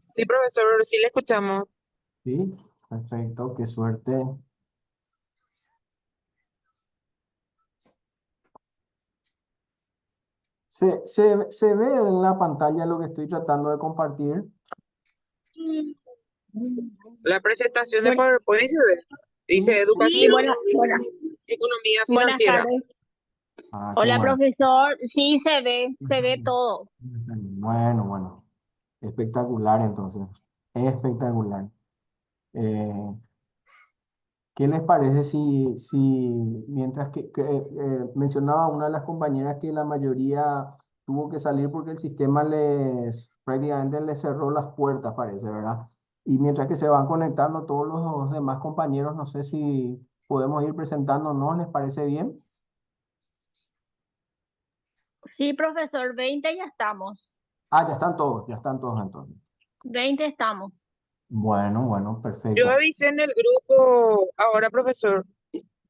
Sí, profesor, sí le escuchamos. Sí, perfecto, qué suerte. Se ve en la pantalla lo que estoy tratando de compartir. La presentación de Bueno, PowerPoint se ve. Dice Sí. sí, educación, economía buenas financiera. tardes. Ah, qué Hola, bueno. profesor. Sí, se ve todo. Bueno, bueno. Espectacular entonces. Espectacular. Eh, ¿Qué les parece si mientras mencionaba una de las compañeras que la mayoría tuvo que salir porque el sistema prácticamente les cerró las puertas, parece, ¿verdad? Y mientras que se van conectando todos los demás compañeros, no sé si podemos ir presentándonos, ¿les parece bien? Sí, profesor, 20 ya estamos. Ah, ya están todos entonces. 20 estamos. Bueno, bueno, Yo perfecto. avisé en el grupo ahora, profesor.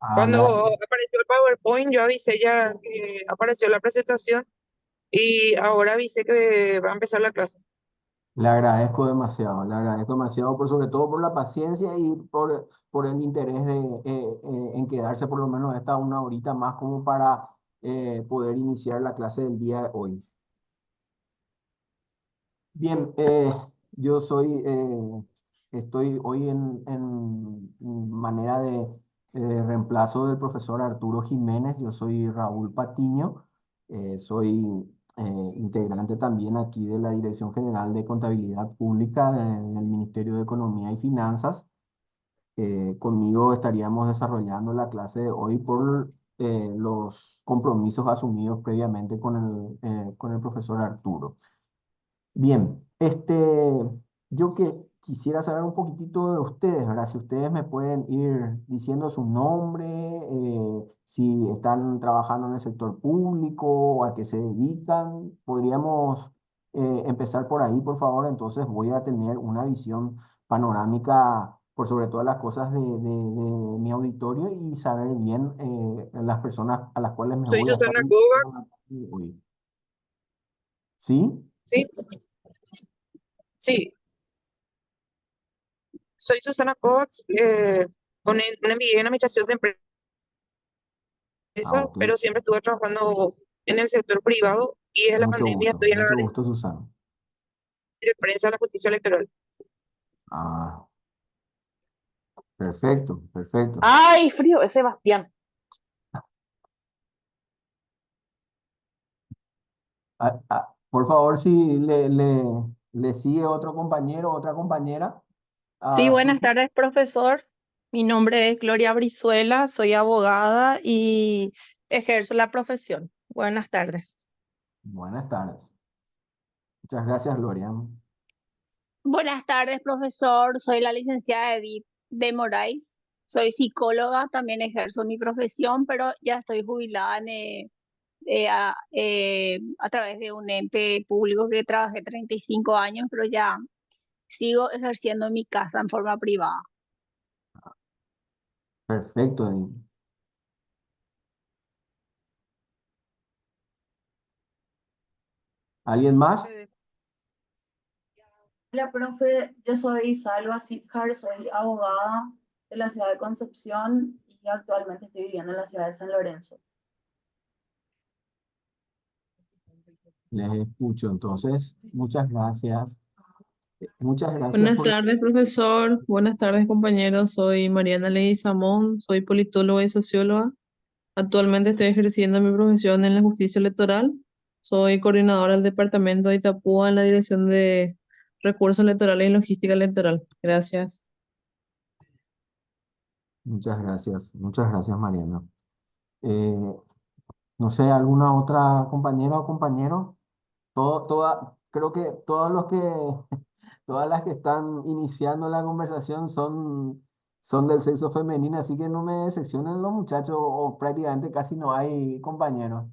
Ah, Cuando apareció el PowerPoint, yo avisé ya que apareció la presentación y ahora avisé que va a empezar la clase. le agradezco demasiado por sobre todo por la paciencia y por el interés en quedarse por lo menos esta una horita más como para poder iniciar la clase del día de hoy. Bien, yo estoy hoy en manera de reemplazo del profesor Arturo Jiménez. Yo soy Raúl Patiño, soy integrante también aquí de la Dirección General de Contabilidad Pública del Ministerio de Economía y Finanzas. Conmigo estaríamos desarrollando la clase de hoy por los compromisos asumidos previamente con el profesor Arturo. Bien, yo que quisiera saber un poquitito de ustedes, ¿verdad? Si ustedes me pueden ir diciendo su nombre, si están trabajando en el sector público o a qué se dedican, podríamos empezar por ahí, por favor. Entonces voy a tener una visión panorámica por sobre todas las cosas de mi auditorio y saber bien las personas a las cuales me Soy voy a estar Susana dirigiendo Kovacs. la tarde de hoy. ¿Sí? Sí, sí, soy Susana Kovacs, con un MBA en Administración de Ah, Empresas, ok. pero siempre estuve trabajando en el sector privado y desde la pandemia estoy en la Mucho área gusto, Susana. de prensa de la justicia electoral. Ah, perfecto, perfecto. Ay, frío, es Sebastián. Por favor, si le sigue otro compañero, otra compañera. Sí, Sí, buenas sí. tardes, profesor. Mi nombre es Gloria Brizuela, soy abogada y ejerzo la profesión. Buenas tardes. Buenas tardes. Muchas gracias, Gloria. Buenas tardes, profesor. Soy la licenciada Edith de Moraes. Soy psicóloga, también ejerzo mi profesión, pero ya estoy jubilada a través de un ente público que trabajé 35 años, pero ya sigo ejerciendo en mi casa en forma privada. Perfecto, Edith. ¿Alguien más? Hola, profe, yo soy Salva Sidhar, soy abogada de la ciudad de Concepción y actualmente estoy viviendo en la ciudad de San Lorenzo. Les escucho, entonces. Muchas gracias. Muchas gracias Buenas por... tardes, profesor. Buenas tardes, compañeros. Soy Mariana Ley Samón, soy politóloga y socióloga. Actualmente estoy ejerciendo mi profesión en la justicia electoral. Soy coordinadora del departamento de Itapúa en la Dirección de Recursos Electorales y Logística Electoral. Gracias. Muchas gracias, Mariana. Eh, no sé, ¿alguna otra compañera o compañero? Creo que todas las que están iniciando la conversación son del sexo femenino, así que no me decepcionen los muchachos, o prácticamente casi no hay compañeros.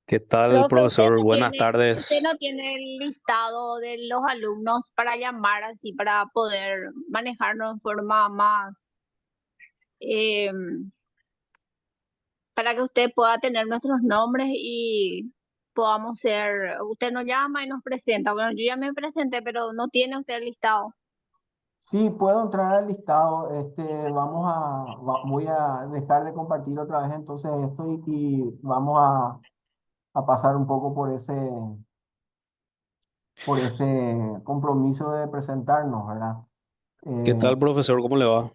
¿Qué tal, Profe, profesor? Buenas usted tardes. no tiene el listado de los alumnos para llamar así, para poder manejarnos en forma más, eh, para que usted pueda tener nuestros nombres y podamos ser, usted nos llama y nos presenta. Bueno, yo ya me presenté, pero no tiene usted el listado. Sí, puedo entrar al listado. Voy a dejar de compartir otra vez entonces esto y vamos a pasar un poco por ese compromiso de presentarnos, ¿verdad? ¿Qué Eh, tal, profesor? ¿Cómo le va?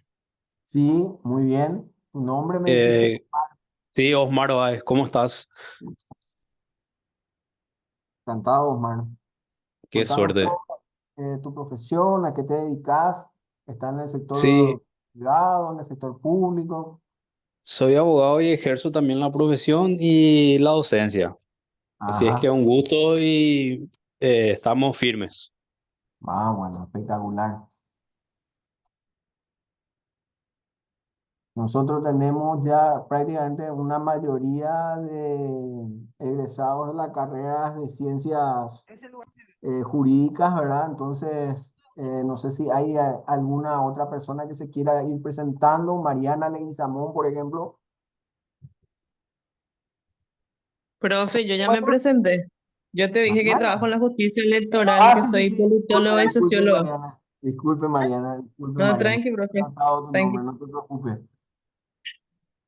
sí, muy bien. Tu nombre me dijiste. Eh, sí, Osmar Báez, ¿cómo estás? Encantado, Osmar. Qué Contanos un suerte. poco tu profesión, a qué te dedicas. ¿Estás en el sector Sí, privado, en el sector público? soy abogado y ejerzo también la profesión y la docencia. Así es que Ajá. es un gusto y estamos firmes. Ah, bueno, espectacular. Nosotros tenemos ya prácticamente una mayoría de egresados de las carreras de ciencias jurídicas, ¿verdad? Entonces, no sé si hay alguna otra persona que se quiera ir presentando. Mariana Leguizamón, por ejemplo. Profe, yo ya me Bueno, presenté. Yo te dije que trabajo en Mariana. la justicia electoral, Ah, que sí, sí, soy sí. Disculpe, politóloga y disculpe, socióloga. Mariana. Disculpe, Mariana. Disculpe, No, Mariana. tranqui, profe. Tratado tu nombre, Tranqui. no te preocupes.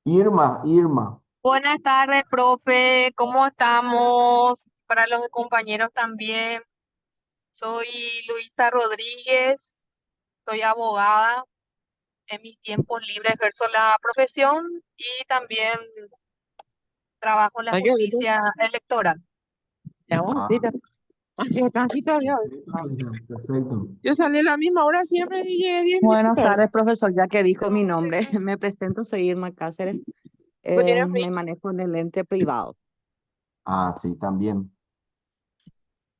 Irma. Buenas tardes, profe. ¿Cómo estamos? Para los compañeros también. Soy Luisa Rodríguez, soy abogada. En mis tiempos libres ejerzo la profesión y también trabajo en la hay que ver. justicia electoral. Ya, bueno, sí, Ah, así está, todavía. perfecto, Luisa, perfecto. Yo salí a la misma hora siempre y llegué 10 minutos Buenas tarde. tardes, profesor. Ya que dijo mi nombre, me presento, soy Irma Cáceres, Pues tiene me manejo en el ente privado. Ah, sí, también.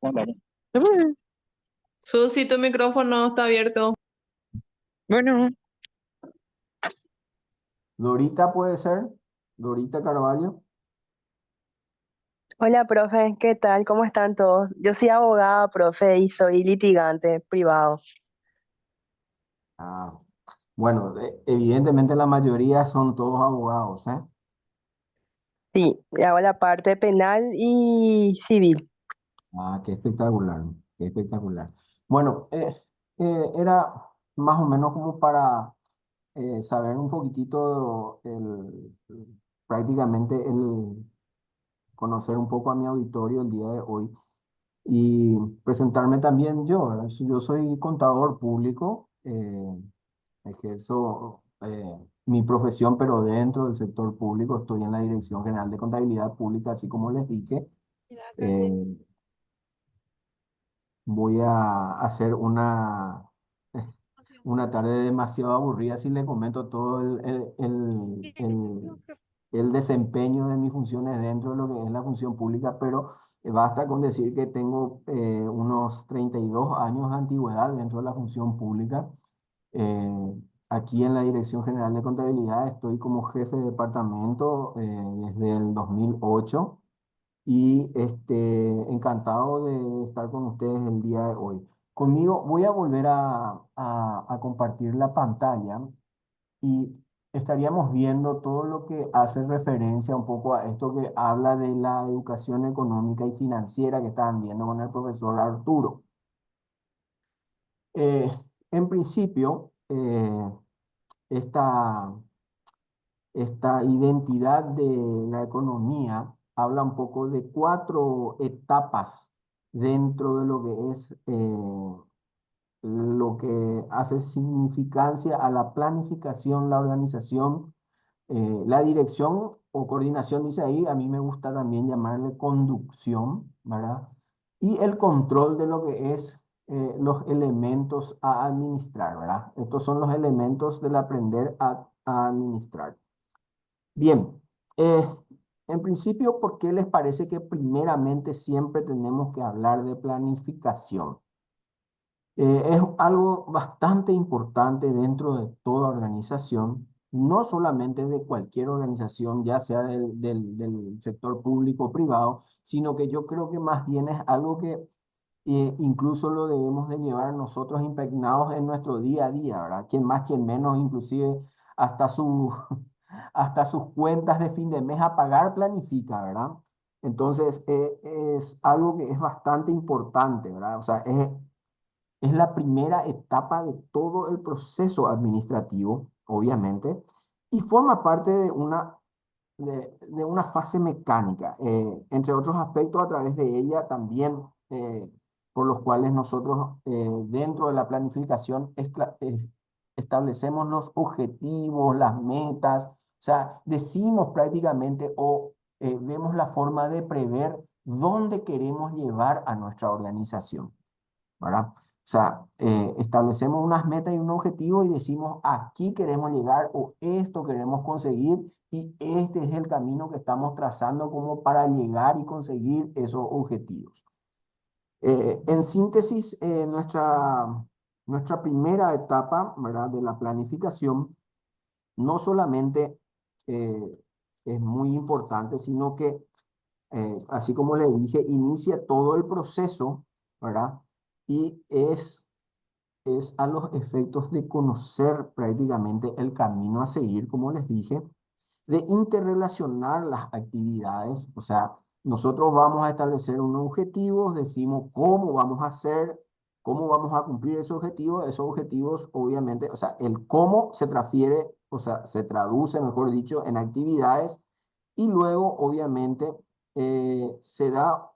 frío. Susi, tu micrófono está abierto. Bueno, Dorita puede ser. Dorita Carvalho. Hola, profe, ¿qué tal? ¿Cómo están todos? Yo soy abogada, profe, y soy litigante privado. Ah, bueno, evidentemente la mayoría son todos abogados, ¿eh? Sí, y hago la parte penal y civil. Ah, qué espectacular, qué espectacular. Bueno, era más o menos como para saber un poquitito prácticamente conocer un poco a mi auditorio el día de hoy y presentarme también yo, ¿verdad? Yo soy contador público, ejerzo mi profesión, pero dentro del sector público estoy en la Dirección General de Contabilidad Pública, así como les dije. Eh, Voy a hacer una tarde demasiado aburrida si le comento todo el desempeño de mis funciones dentro de lo que es la función pública, pero basta con decir que tengo unos 32 años de antigüedad dentro de la función pública. Aquí en la Dirección General de Contabilidad estoy como jefe de departamento desde el 2008 y encantado de estar con ustedes el día de hoy. Conmigo voy a volver a compartir la pantalla y estaríamos viendo todo lo que hace referencia un poco a esto que habla de la educación económica y financiera que estaban viendo con el profesor Arturo. Eh, en principio, esta, esta identidad de la economía habla un poco de cuatro etapas dentro de lo que es lo que hace significancia a la planificación, la organización, la dirección o coordinación, dice ahí, a mí me gusta también llamarle conducción, ¿verdad? Y el control de lo que es los elementos a administrar, ¿verdad? Estos son los elementos del aprender a administrar. Bien, eh, en principio, ¿por qué les parece que primeramente siempre tenemos que hablar de planificación? Es algo bastante importante dentro de toda organización, no solamente de cualquier organización, ya sea del sector público o privado, sino que yo creo que más bien es algo que incluso lo debemos de llevar nosotros impregnados en nuestro día a día, ¿verdad? Quien más, quien menos, inclusive hasta hasta sus cuentas de fin de mes a pagar planifica, ¿verdad? Entonces, es algo que es bastante importante, ¿verdad? O sea, es la primera etapa de todo el proceso administrativo, obviamente, y forma parte de una fase mecánica, entre otros aspectos, a través de ella también, por los cuales nosotros dentro de la planificación establecemos los objetivos, las metas, o sea, decimos prácticamente o vemos la forma de prever dónde queremos llevar a nuestra organización, ¿verdad? O sea, establecemos unas metas y un objetivo y decimos, aquí queremos llegar o esto queremos conseguir y este es el camino que estamos trazando como para llegar y conseguir esos objetivos. En síntesis, nuestra primera etapa, ¿verdad?, de la planificación no solamente es muy importante, sino que, así como le dije, inicia todo el proceso, ¿verdad? Y es a los efectos de conocer prácticamente el camino a seguir, como les dije, de interrelacionar las actividades. O sea, nosotros vamos a establecer unos objetivos, decimos cómo vamos a hacer, cómo vamos a cumplir esos objetivos, obviamente, o sea, el cómo se transfiere, o sea, se traduce, mejor dicho, en actividades y luego, obviamente, se da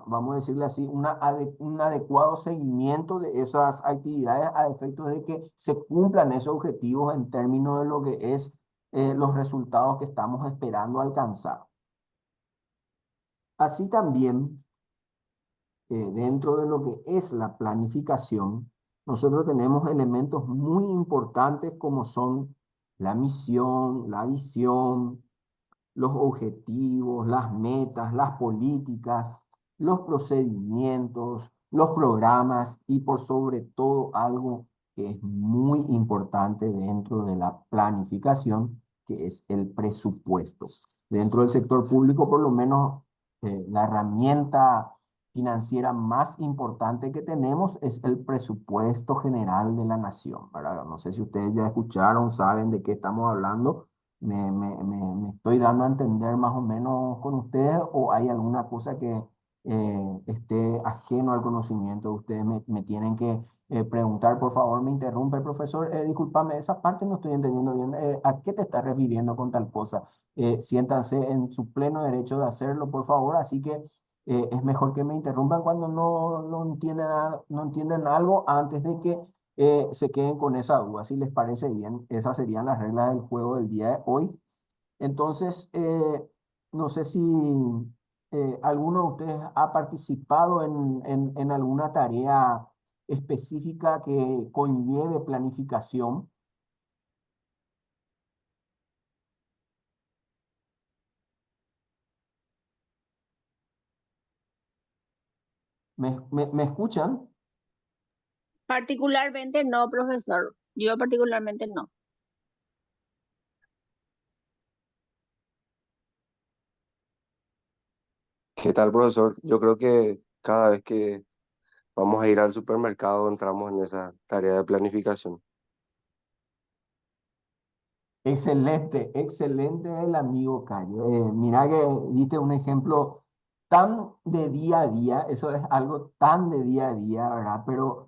vamos a decirle así, un adecuado seguimiento de esas actividades a efectos de que se cumplan esos objetivos en términos de lo que es los resultados que estamos esperando alcanzar. Así también, dentro de lo que es la planificación, nosotros tenemos elementos muy importantes como son la misión, la visión, los objetivos, las metas, las políticas, los procedimientos, los programas y por sobre todo algo que es muy importante dentro de la planificación, que es el presupuesto. Dentro del sector público, por lo menos, la herramienta financiera más importante que tenemos es el presupuesto general de la nación, ¿verdad? No sé si ustedes ya escucharon, saben de qué estamos hablando. Me estoy dando a entender más o menos con ustedes o hay alguna cosa que esté ajeno al conocimiento de ustedes. Me tienen que preguntar, por favor, me interrumpe el profesor. Discúlpame, esa parte no estoy entendiendo bien. ¿A qué te estás refiriendo con tal cosa? Siéntanse en su pleno derecho de hacerlo, por favor. Así que es mejor que me interrumpan cuando no entienden algo antes de que se queden con esa duda, si les parece bien. Esas serían las reglas del juego del día de hoy. Entonces, no sé si alguno de ustedes ha participado en alguna tarea específica que conlleve planificación. ¿Me escuchan? Particularmente no, profesor. Yo particularmente no. ¿Qué tal, profesor? Yo creo que cada vez que vamos a ir al supermercado entramos en esa tarea de planificación. Excelente, excelente el amigo Cayo. Mira que diste un ejemplo tan de día a día, eso es algo tan de día a día, ¿verdad? Pero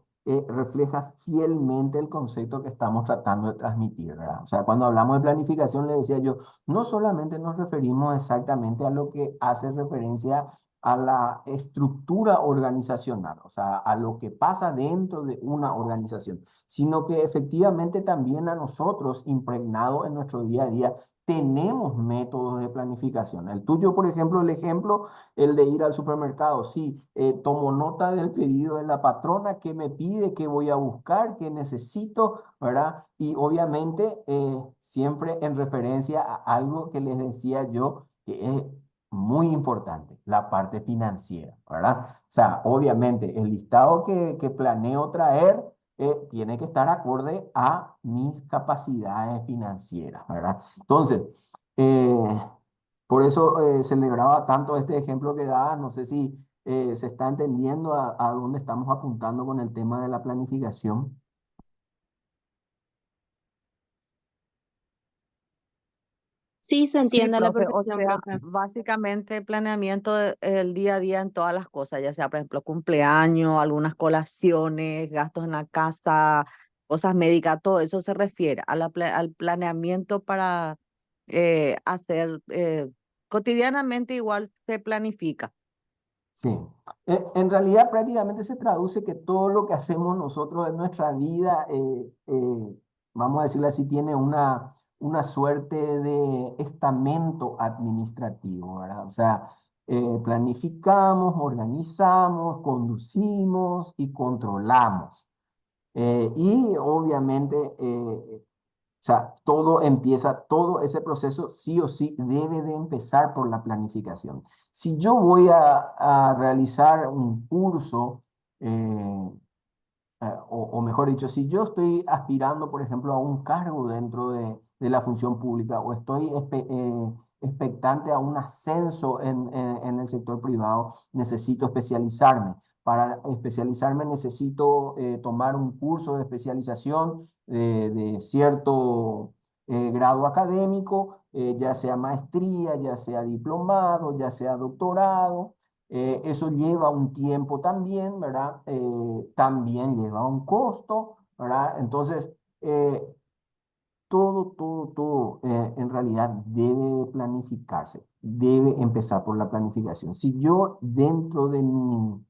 refleja fielmente el concepto que estamos tratando de transmitir, ¿verdad? O sea, cuando hablamos de planificación, le decía yo, no solamente nos referimos exactamente a lo que hace referencia a la estructura organizacional, o sea, a lo que pasa dentro de una organización, sino que efectivamente también a nosotros, impregnados en nuestro día a día, tenemos métodos de planificación. El tuyo, por ejemplo, el de ir al supermercado. Sí, tomo nota del pedido de la patrona, qué me pide, qué voy a buscar, qué necesito, ¿verdad? Y obviamente siempre en referencia a algo que les decía yo, que es muy importante, la parte financiera, ¿verdad? O sea, obviamente el listado que planeo traer tiene que estar acorde a mis capacidades financieras, ¿verdad? Entonces, por eso celebraba tanto este ejemplo que daba. No sé si se está entendiendo a dónde estamos apuntando con el tema de la planificación. Sí, se Sí, entiende a la profe, o perfección, sea, profe. básicamente planeamiento el día a día en todas las cosas, ya sea, por ejemplo, cumpleaños, algunas colaciones, gastos en la casa, cosas médicas, todo eso se refiere a al planeamiento para hacer cotidianamente igual se planifica. Sí, en realidad prácticamente se traduce que todo lo que hacemos nosotros en nuestra vida, vamos a decirlo así, tiene una suerte de estamento administrativo, ¿verdad? O sea, planificamos, organizamos, conducimos y controlamos. Y obviamente, o sea, todo empieza, todo ese proceso sí o sí debe de empezar por la planificación. Si yo voy a realizar un curso, o mejor dicho, si yo estoy aspirando, por ejemplo, a un cargo dentro de la función pública o estoy expectante a un ascenso en el sector privado, necesito especializarme. Para especializarme necesito tomar un curso de especialización de cierto grado académico, ya sea maestría, ya sea diplomado, ya sea doctorado. Eso lleva un tiempo también, ¿verdad? También lleva un costo, ¿verdad? Entonces, todo en realidad debe de planificarse, debe empezar por la planificación. Si yo dentro de mi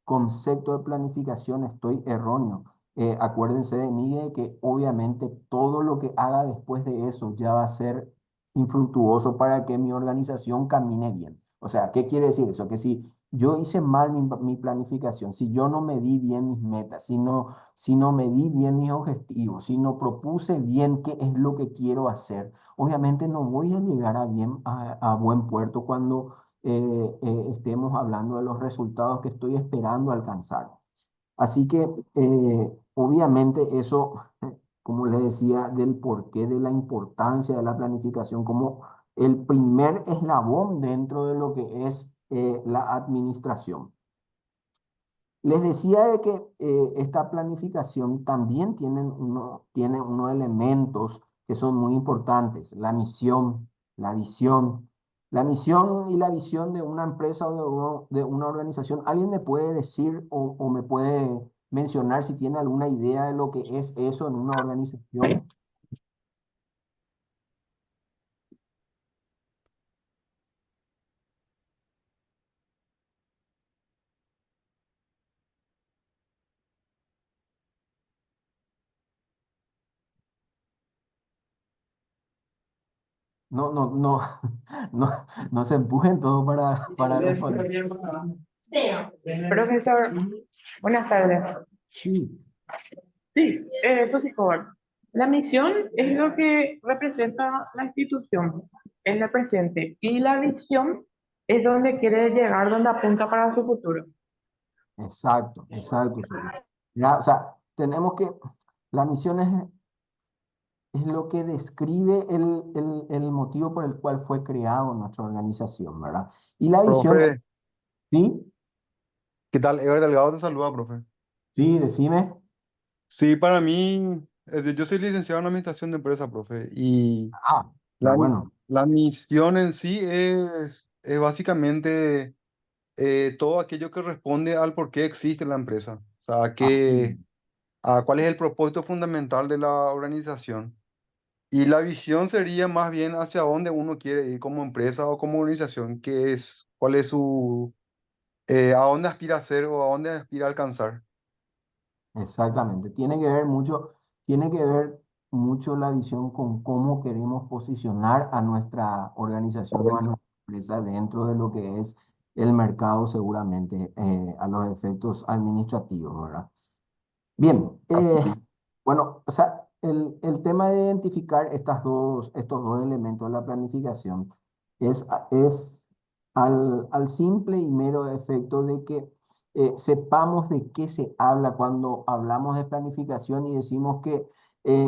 concepto de planificación estoy erróneo, acuérdense de mí de que obviamente todo lo que haga después de eso ya va a ser infructuoso para que mi organización camine bien. O sea, ¿qué quiere decir eso? Que si yo hice mal mi planificación, si yo no medí bien mis metas, si no medí bien mis objetivos, si no propuse bien qué es lo que quiero hacer, obviamente no voy a llegar a buen puerto cuando estemos hablando de los resultados que estoy esperando alcanzar. Así que obviamente eso, como les decía, del porqué de la importancia de la planificación como el primer eslabón dentro de lo que es la administración. Les decía de que esta planificación también tiene unos elementos que son muy importantes, la misión, la visión. La misión y la visión de una empresa o de una organización. ¿Alguien me puede decir o me puede mencionar si tiene alguna idea de lo que es eso en una organización? No, no, no, no, no se empujen todos para responder. Profesor, buenas tardes. Sí, Sí, eso sí, joven. La misión es lo que representa la institución en el presente y la visión es donde quiere llegar, donde apunta para su futuro. exacto, exacto, Susi. Ya, o sea, tenemos que, la misión es lo que describe el motivo por el cual fue creado nuestra organización, ¿verdad? Y la visión, Profe, ¿sí? ¿qué tal? Ever Delgado te saluda, profe. Sí, decime. Sí, para mí, yo soy licenciado en Administración de Empresa, profe, y Ah, qué la, bueno. la misión en sí es básicamente todo aquello que responde al por qué existe la empresa, o sea, Así, a cuál es el propósito fundamental de la organización. Y la visión sería más bien hacia dónde uno quiere ir como empresa o como organización, cuál es a dónde aspira a ser o a dónde aspira a alcanzar. exactamente. Tiene que ver mucho la visión con cómo queremos posicionar a nuestra organización o a nuestra empresa dentro de lo que es el mercado, seguramente, a los efectos administrativos, ¿verdad? Bien, bueno, o sea, el tema de identificar estos dos elementos de la planificación es al simple y mero efecto de que sepamos de qué se habla cuando hablamos de planificación y decimos que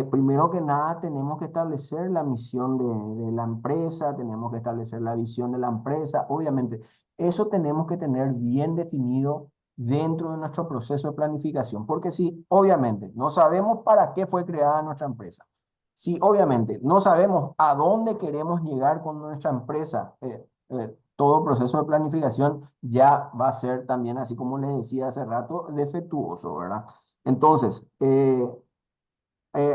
primero que nada tenemos que establecer la misión de la empresa, tenemos que establecer la visión de la empresa, obviamente, eso tenemos que tener bien definido dentro de nuestro proceso de planificación, porque si obviamente no sabemos para qué fue creada nuestra empresa, Si obviamente no sabemos a dónde queremos llegar con nuestra empresa, todo proceso de planificación ya va a ser también, así como les decía hace rato, defectuoso, ¿verdad? Entonces,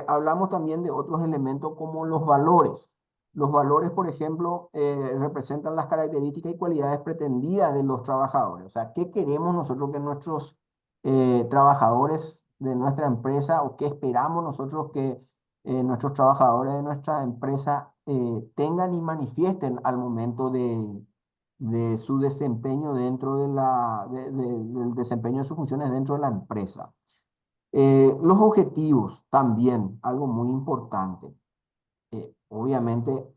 hablamos también de otros elementos como los valores. Los valores, por ejemplo, representan las características y cualidades pretendidas de los trabajadores. O sea, ¿qué queremos nosotros que nuestros trabajadores de nuestra empresa o qué esperamos nosotros que nuestros trabajadores de nuestra empresa tengan y manifiesten al momento de su desempeño dentro del desempeño de sus funciones dentro de la empresa? Los objetivos también, algo muy importante. Obviamente,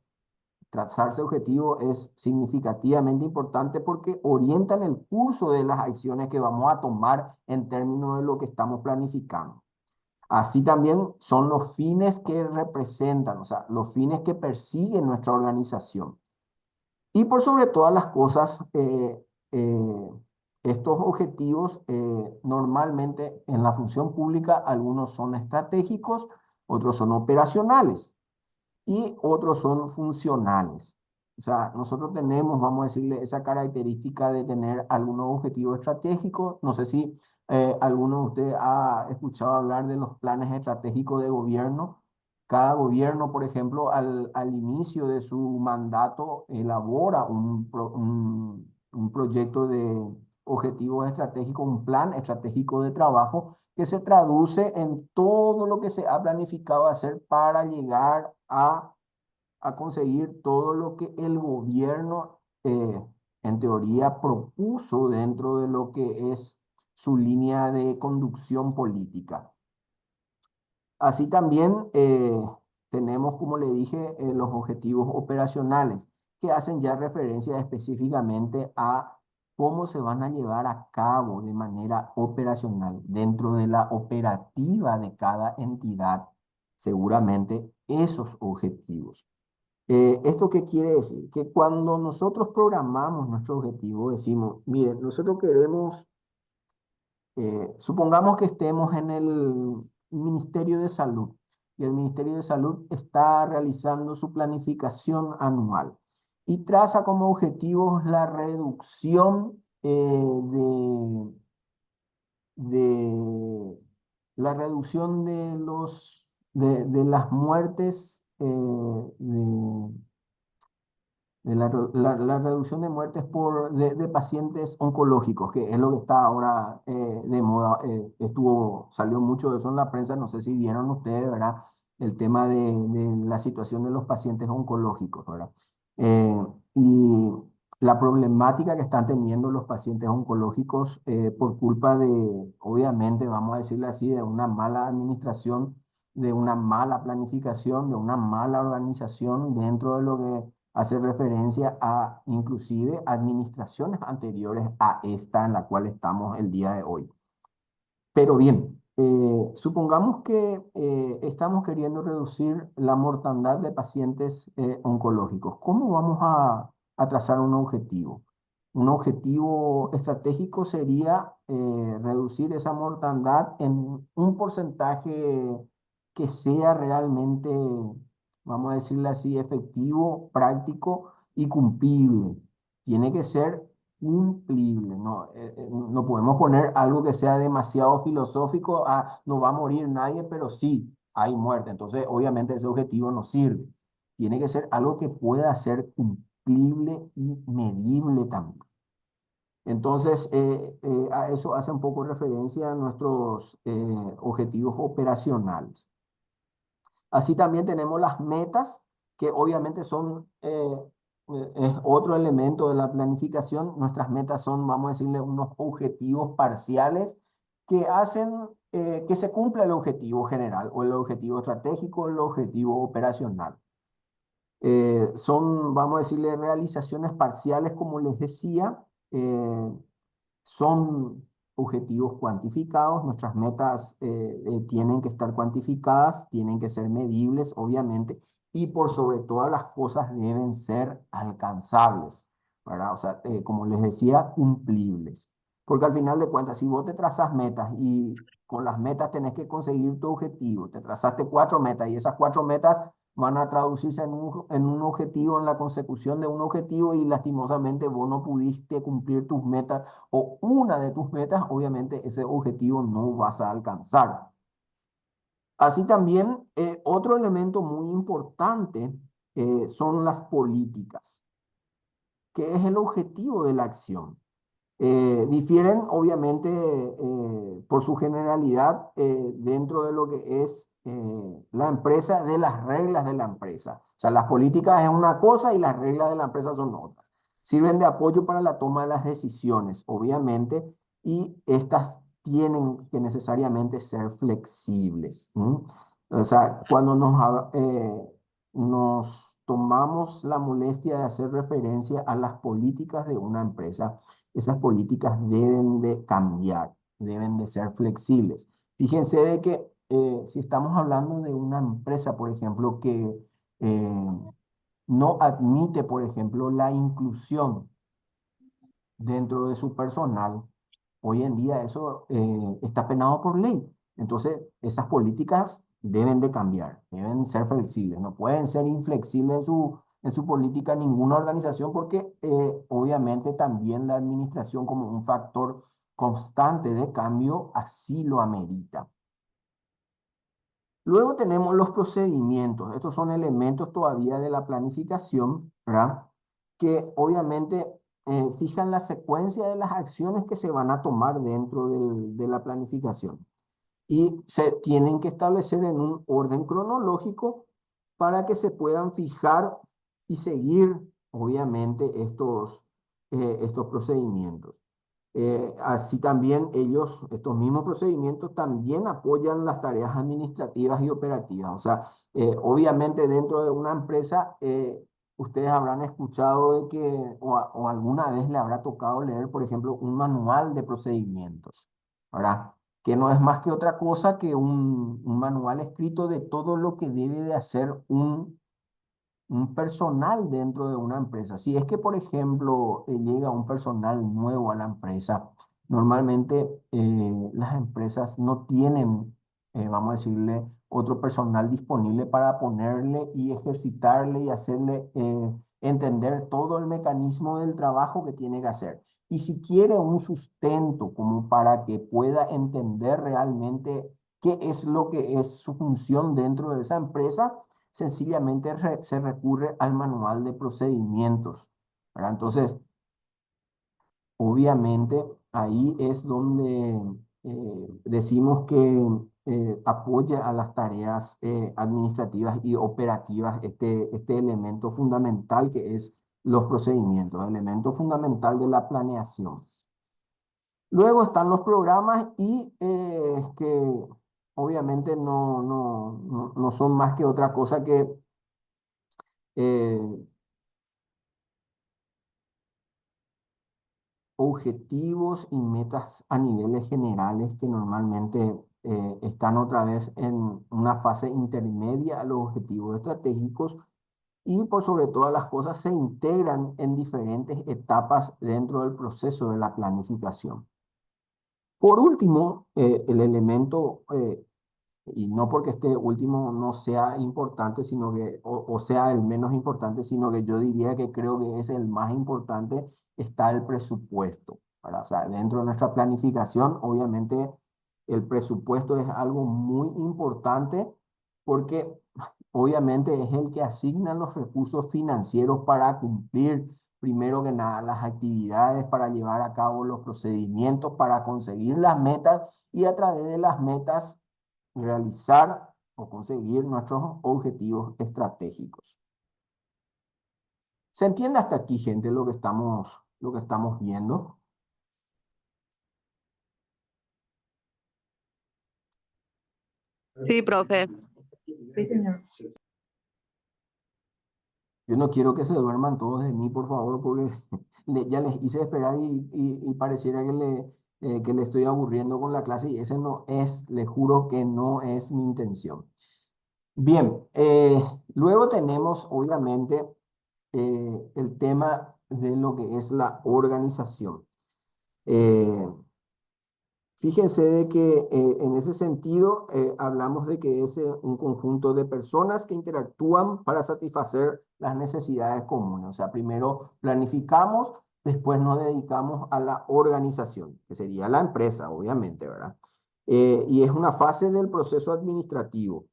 trazarse objetivo es significativamente importante porque orientan el curso de las acciones que vamos a tomar en términos de lo que estamos planificando. Así también son los fines que representan, o sea, los fines que persigue nuestra organización. Y por sobre todas las cosas, estos objetivos normalmente en la función pública, algunos son estratégicos, otros son operacionales y otros son funcionales. O sea, nosotros tenemos, vamos a decirle, esa característica de tener algunos objetivos estratégicos. No sé si alguno de ustedes ha escuchado hablar de los planes estratégicos de gobierno. Cada gobierno, por ejemplo, al inicio de su mandato elabora un proyecto de objetivos estratégicos, un plan estratégico de trabajo que se traduce en todo lo que se ha planificado hacer para llegar a conseguir todo lo que el gobierno, en teoría, propuso dentro de lo que es su línea de conducción política. Así también tenemos, como le dije, los objetivos operacionales, que hacen ya referencia específicamente a cómo se van a llevar a cabo de manera operacional dentro de la operativa de cada entidad, seguramente esos objetivos. ¿Esto qué quiere decir? Que cuando nosotros programamos nuestro objetivo, decimos, miren, nosotros queremos, supongamos que estemos en el Ministerio de Salud y el Ministerio de Salud está realizando su planificación anual y traza como objetivos la reducción de la reducción de las muertes la reducción de muertes de pacientes oncológicos, que es lo que está ahora de moda. Salió mucho de eso en la prensa, no sé si vieron ustedes, ¿verdad? El tema de la situación de los pacientes oncológicos, ¿verdad? Y la problemática que están teniendo los pacientes oncológicos por culpa de, obviamente, vamos a decirle así, de una mala administración, de una mala planificación, de una mala organización dentro de lo que hace referencia a inclusive administraciones anteriores a esta en la cual estamos el día de hoy. Pero bien, supongamos que estamos queriendo reducir la mortandad de pacientes oncológicos. ¿Cómo vamos a trazar un objetivo? Un objetivo estratégico sería reducir esa mortandad en un porcentaje que sea realmente, vamos a decirle así, efectivo, práctico y cumplible. Tiene que ser cumplible, ¿no? No podemos poner algo que sea demasiado filosófico, no va a morir nadie, pero sí hay muerte. Entonces, obviamente ese objetivo no sirve. Tiene que ser algo que pueda ser cumplible y medible también. Entonces, a eso hace un poco referencia a nuestros objetivos operacionales. Así también tenemos las metas, que obviamente son es otro elemento de la planificación. Nuestras metas son, vamos a decirle, unos objetivos parciales que hacen que se cumpla el objetivo general o el objetivo estratégico o el objetivo operacional. Son, vamos a decirle, realizaciones parciales, como les decía, son objetivos cuantificados. Nuestras metas tienen que estar cuantificadas, tienen que ser medibles, obviamente, y por sobre todas las cosas deben ser alcanzables, ¿verdad? O sea, como les decía, cumplibles. Porque al final de cuentas, si vos te trazas metas y con las metas tenés que conseguir tu objetivo, te trazaste 4 metas y esas 4 metas van a traducirse en un objetivo, en la consecución de un objetivo y lastimosamente vos no pudiste cumplir tus metas o una de tus metas, obviamente ese objetivo no vas a alcanzar. Así también, otro elemento muy importante son las políticas. ¿Qué es el objetivo de la acción? Difieren obviamente por su generalidad dentro de lo que es la empresa, de las reglas de la empresa. O sea, las políticas es una cosa y las reglas de la empresa son otras. Sirven de apoyo para la toma de las decisiones, obviamente, y estas tienen que necesariamente ser flexibles. O sea, cuando nos tomamos la molestia de hacer referencia a las políticas de una empresa, esas políticas deben de cambiar, deben de ser flexibles. Fíjense de que si estamos hablando de una empresa, por ejemplo, que no admite, por ejemplo, la inclusión dentro de su personal, hoy en día eso está penado por ley. Entonces, esas políticas deben de cambiar, deben ser flexibles, no pueden ser inflexibles en su política ninguna organización porque obviamente también la administración como un factor constante de cambio así lo amerita. Luego tenemos los procedimientos. Estos son elementos todavía de la planificación, ¿verdad? Que obviamente fijan la secuencia de las acciones que se van a tomar dentro de la planificación. Y se tienen que establecer en un orden cronológico para que se puedan fijar y seguir, obviamente, estos procedimientos. Así también estos mismos procedimientos también apoyan las tareas administrativas y operativas. O sea, obviamente dentro de una empresa, ustedes habrán escuchado de que, o alguna vez le habrá tocado leer, por ejemplo, un manual de procedimientos, ¿verdad? Que no es más que otra cosa que un manual escrito de todo lo que debe de hacer un personal dentro de una empresa. Si es que, por ejemplo, llega un personal nuevo a la empresa, normalmente las empresas no tienen, vamos a decirle, otro personal disponible para ponerle y ejercitarle y hacerle entender todo el mecanismo del trabajo que tiene que hacer. Y si quiere un sustento como para que pueda entender realmente qué es lo que es su función dentro de esa empresa, sencillamente se recurre al manual de procedimientos, ¿verdad? Entonces, obviamente, ahí es donde decimos que apoya a las tareas administrativas y operativas este elemento fundamental que es los procedimientos, elemento fundamental de la planeación. Luego están los programas y que obviamente no son más que otra cosa que objetivos y metas a niveles generales que normalmente están otra vez en una fase intermedia a los objetivos estratégicos y por sobre todas las cosas se integran en diferentes etapas dentro del proceso de la planificación. Por último, el elemento y no porque este último no sea importante, sino que, o sea el menos importante, sino que yo diría que creo que es el más importante, está el presupuesto, ¿verdad? O sea, dentro de nuestra planificación, obviamente, el presupuesto es algo muy importante porque obviamente es el que asigna los recursos financieros para cumplir, primero que nada, las actividades, para llevar a cabo los procedimientos, para conseguir las metas y a través de las metas realizar o conseguir nuestros objetivos estratégicos. ¿Se entiende hasta aquí, gente, lo que estamos viendo? Sí, profe. Sí, señor. Yo no quiero que se duerman todos de mí, por favor, porque ya les hice esperar y pareciera que le estoy aburriendo con la clase y ese no es, les juro que no es mi intención. Bien, luego tenemos obviamente el tema de lo que es la organización. Fíjense de que en ese sentido hablamos de que es un conjunto de personas que interactúan para satisfacer las necesidades comunes. O sea, primero planificamos, después nos dedicamos a la organización, que sería la empresa, obviamente, ¿verdad? Y es una fase del proceso administrativo,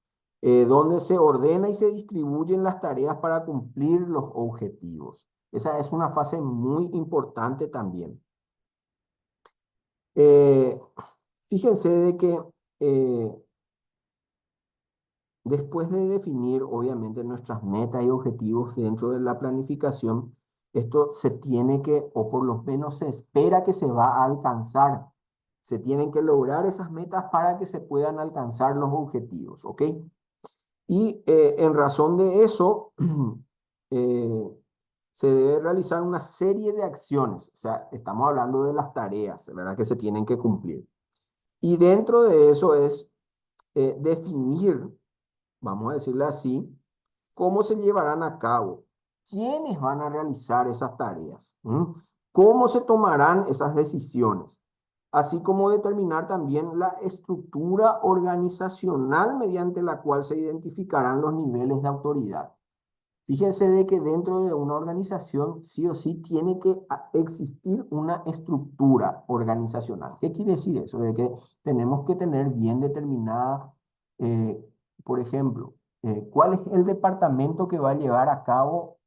donde se ordena y se distribuyen las tareas para cumplir los objetivos. Esa es una fase muy importante también. Eh, Fíjense de que después de definir, obviamente, nuestras metas y objetivos dentro de la planificación, esto se tiene que, o por lo menos se espera que se va a alcanzar. Se tienen que lograr esas metas para que se puedan alcanzar los objetivos, ¿ok? Y en razón de eso, eh, se debe realizar una serie de acciones. O sea, estamos hablando de las tareas, ¿verdad? Que se tienen que cumplir. Y dentro de eso es definir, vamos a decirle así, cómo se llevarán a cabo, quiénes van a realizar esas tareas, cómo se tomarán esas decisiones, así como determinar también la estructura organizacional mediante la cual se identificarán los niveles de autoridad. Fíjense de que dentro de una organización sí o sí tiene que existir una estructura organizacional. ¿Qué quiere decir eso? De que tenemos que tener bien determinada, eh, por ejemplo, cuál es el departamento que va a llevar a cabo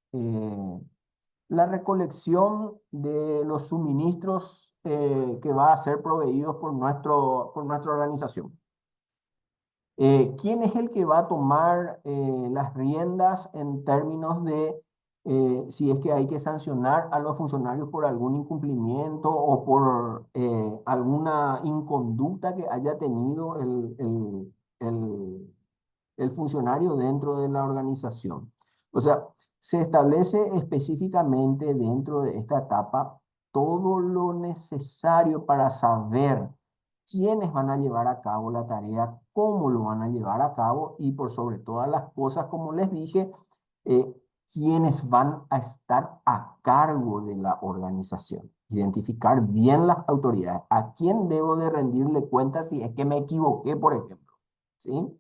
la recolección de los suministros que va a ser proveídos por nuestra organización. ¿Quién es el que va a tomar las riendas en términos de si es que hay que sancionar a los funcionarios por algún incumplimiento o por alguna inconducta que haya tenido el funcionario dentro de la organización? O sea, se establece específicamente dentro de esta etapa todo lo necesario para saber quiénes van a llevar a cabo la tarea, cómo lo van a llevar a cabo y por sobre todas las cosas, como les dije, quiénes van a estar a cargo de la organización. Identificar bien las autoridades. ¿A quién debo de rendirle cuentas si es que me equivoqué, por ejemplo? ¿Sí?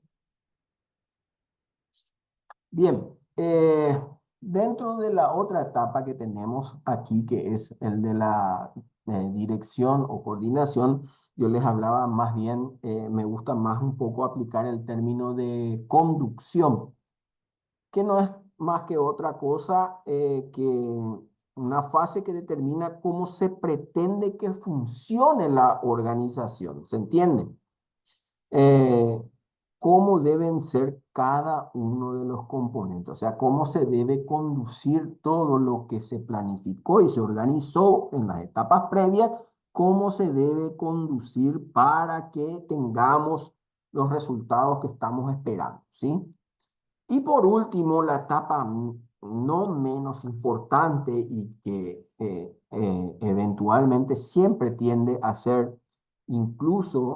Bien, dentro de la otra etapa que tenemos aquí, que es el de la dirección o coordinación, yo les hablaba más bien, me gusta más un poco aplicar el término de conducción, que no es más que otra cosa que una fase que determina cómo se pretende que funcione la organización, ¿se entiende? eh, Cómo deben ser cada uno de los componentes, o sea, cómo se debe conducir todo lo que se planificó y se organizó en las etapas previas, cómo se debe conducir para que tengamos los resultados que estamos esperando, ¿sí? Y por último, la etapa no menos importante y que eventualmente siempre tiende a ser, incluso,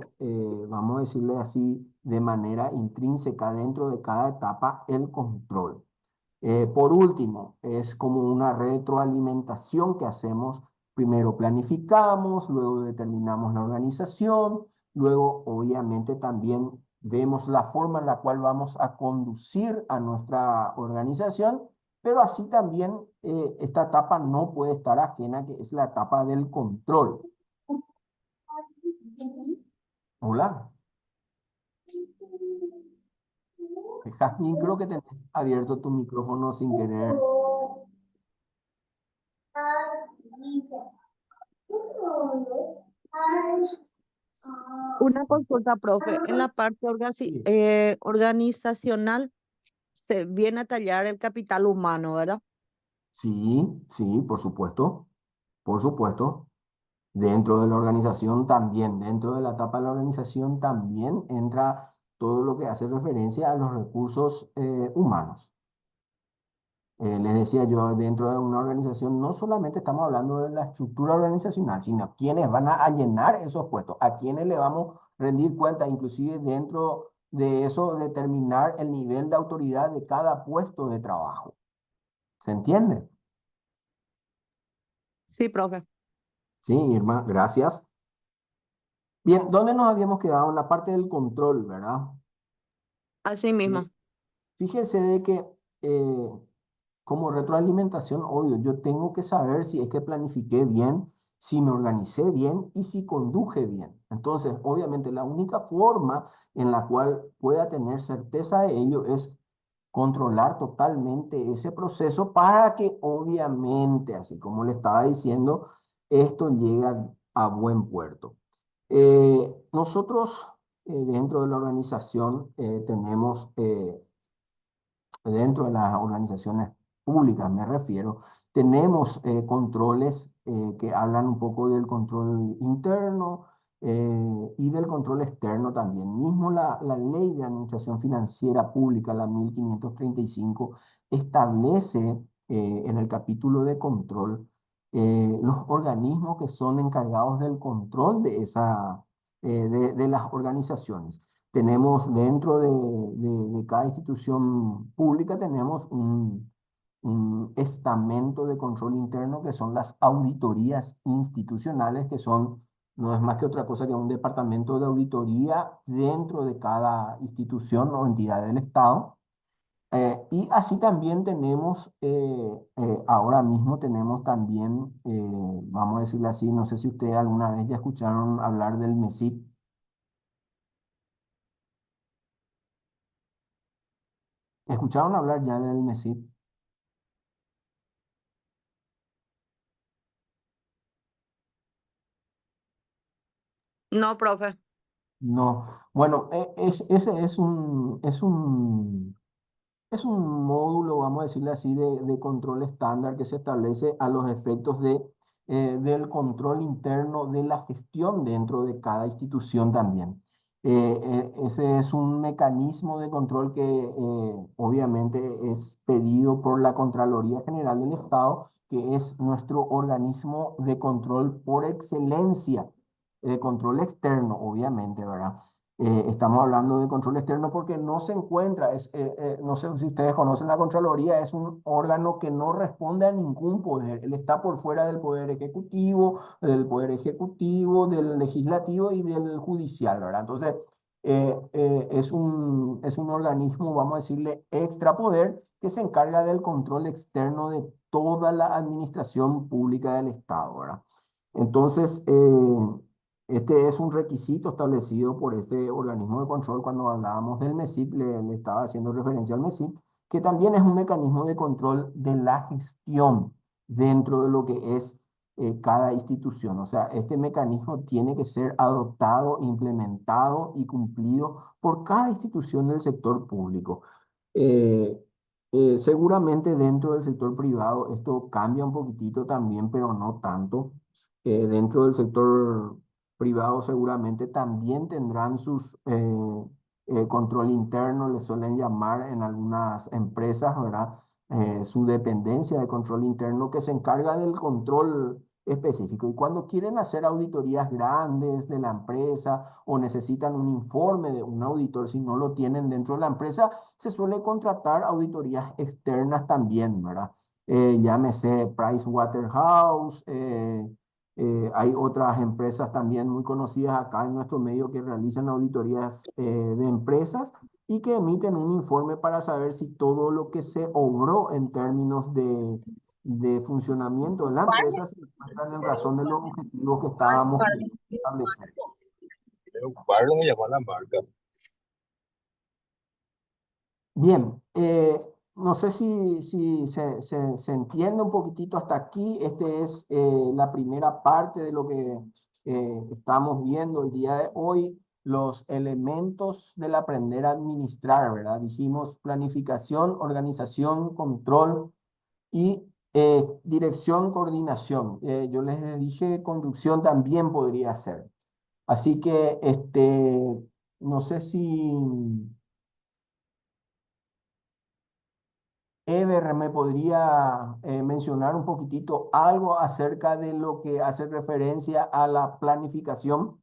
vamos a decirle así, de manera intrínseca dentro de cada etapa, el control. Por último, es como una retroalimentación que hacemos. Primero planificamos, luego determinamos la organización, luego obviamente también vemos la forma en la cual vamos a conducir a nuestra organización, pero así también esta etapa no puede estar ajena, que es la etapa del control. Hola. Jazmín, creo que tenés abierto tu micrófono sin querer. Una consulta, profe. En la parte Sí, organizacional se viene a tallar el capital humano, ¿verdad? sí, por supuesto, por supuesto. Dentro de la organización también, dentro de la etapa de la organización también entra todo lo que hace referencia a los recursos humanos. Les decía yo, dentro de una organización no solamente estamos hablando de la estructura organizacional, sino quiénes van a llenar esos puestos, a quiénes le vamos a rendir cuenta, inclusive dentro de eso determinar el nivel de autoridad de cada puesto de trabajo. ¿Se entiende? Sí, profe. Sí, Irma, gracias. Bien, ¿dónde nos habíamos quedado? En la parte del control, ¿verdad? Así Sí. mismo. Fíjese de que como retroalimentación, obvio, yo tengo que saber si es que planifiqué bien, si me organicé bien y si conduje bien. Entonces, obviamente, la única forma en la cual pueda tener certeza de ello es controlar totalmente ese proceso para que, obviamente, así como le estaba diciendo, esto llegue a buen puerto. Nosotros, dentro de la organización, tenemos dentro de las organizaciones públicas, me refiero, tenemos controles que hablan un poco del control interno y del control externo también. Mismo la Ley de Administración Financiera Pública, la 1535, establece en el capítulo de control los organismos que son encargados del control de de las organizaciones. Tenemos dentro de cada institución pública, tenemos un estamento de control interno que son las auditorías institucionales, que son, no es más que otra cosa que un departamento de auditoría dentro de cada institución o entidad del Estado. Y así también tenemos, ahora mismo tenemos también, vamos a decirlo así, no sé si ustedes alguna vez ya escucharon hablar del MESID. ¿Escucharon hablar ya del MESID? No, profe. No. Bueno, ese es un módulo, vamos a decirle así, de control estándar que se establece a los efectos del control interno de la gestión dentro de cada institución también. Ese es un mecanismo de control que obviamente es pedido por la Contraloría General del Estado, que es nuestro organismo de control por excelencia, de control externo, obviamente, ¿verdad? Estamos hablando de control externo porque no se encuentra, no sé si ustedes conocen la Contraloría, es un órgano que no responde a ningún poder. Él está por fuera del poder ejecutivo, del legislativo y del judicial, ¿verdad? Entonces, es un organismo, vamos a decirle, extrapoder que se encarga del control externo de toda la administración pública del Estado, ¿verdad? Entonces, este es un requisito establecido por este organismo de control. Cuando hablábamos del MESID, le estaba haciendo referencia al MESID, que también es un mecanismo de control de la gestión dentro de lo que es cada institución. O sea, este mecanismo tiene que ser adoptado, implementado y cumplido por cada institución del sector público. Eh, Seguramente dentro del sector privado esto cambia un poquitito también, pero no tanto. Dentro del sector privado seguramente también tendrán sus control interno, le suelen llamar en algunas empresas, ¿verdad? Su dependencia de control interno que se encarga del control específico. Y cuando quieren hacer auditorías grandes de la empresa o necesitan un informe de un auditor, si no lo tienen dentro de la empresa, se suele contratar auditorías externas también, ¿verdad? Llámese Pricewaterhouse, hay otras empresas también muy conocidas acá en nuestro medio que realizan auditorías de empresas y que emiten un informe para saber si todo lo que se obró en términos de funcionamiento de la empresa se encuentran en razón de los objetivos que estábamos estableciendo. Pablo me llamó a la marca. Bien, no sé si se entiende un poquitito hasta aquí. Este es la primera parte de lo que estamos viendo el día de hoy, los elementos del aprender a administrar, ¿verdad? Dijimos planificación, organización, control y dirección, coordinación. Yo les dije conducción también podría ser. Así que, no sé si... Ever, ¿me podría mencionar un poquitito algo acerca de lo que hace referencia a la planificación?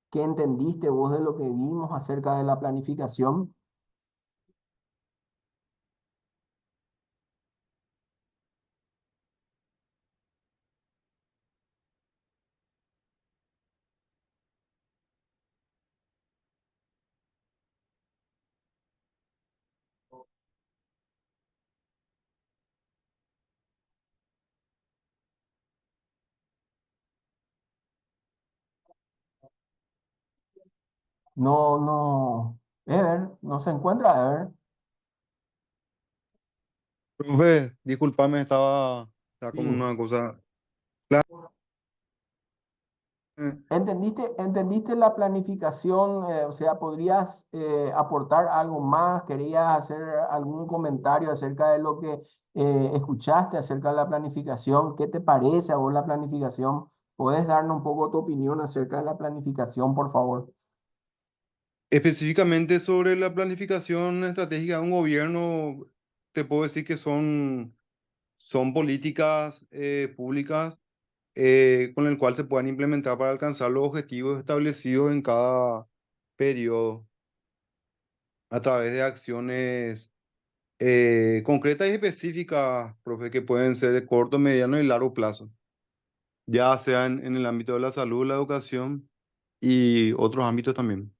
¿Qué entendiste vos de lo que vimos acerca de la planificación? No, Ever, no se encuentra Ever. Profe, discúlpame, estaba con Sí. una cosa. ¿Entendiste la planificación? O sea, ¿podrías aportar algo más? ¿Querías hacer algún comentario acerca de lo que escuchaste acerca de la planificación? ¿Qué te parece a vos la planificación? ¿Puedes darnos un poco tu opinión acerca de la planificación, por favor? Específicamente sobre la planificación estratégica de un gobierno, te puedo decir que son políticas públicas con el cual se puedan implementar para alcanzar los objetivos establecidos en cada periodo a través de acciones concretas y específicas, profe, que pueden ser de corto, mediano y largo plazo, ya sea en el ámbito de la salud, la educación y otros ámbitos también.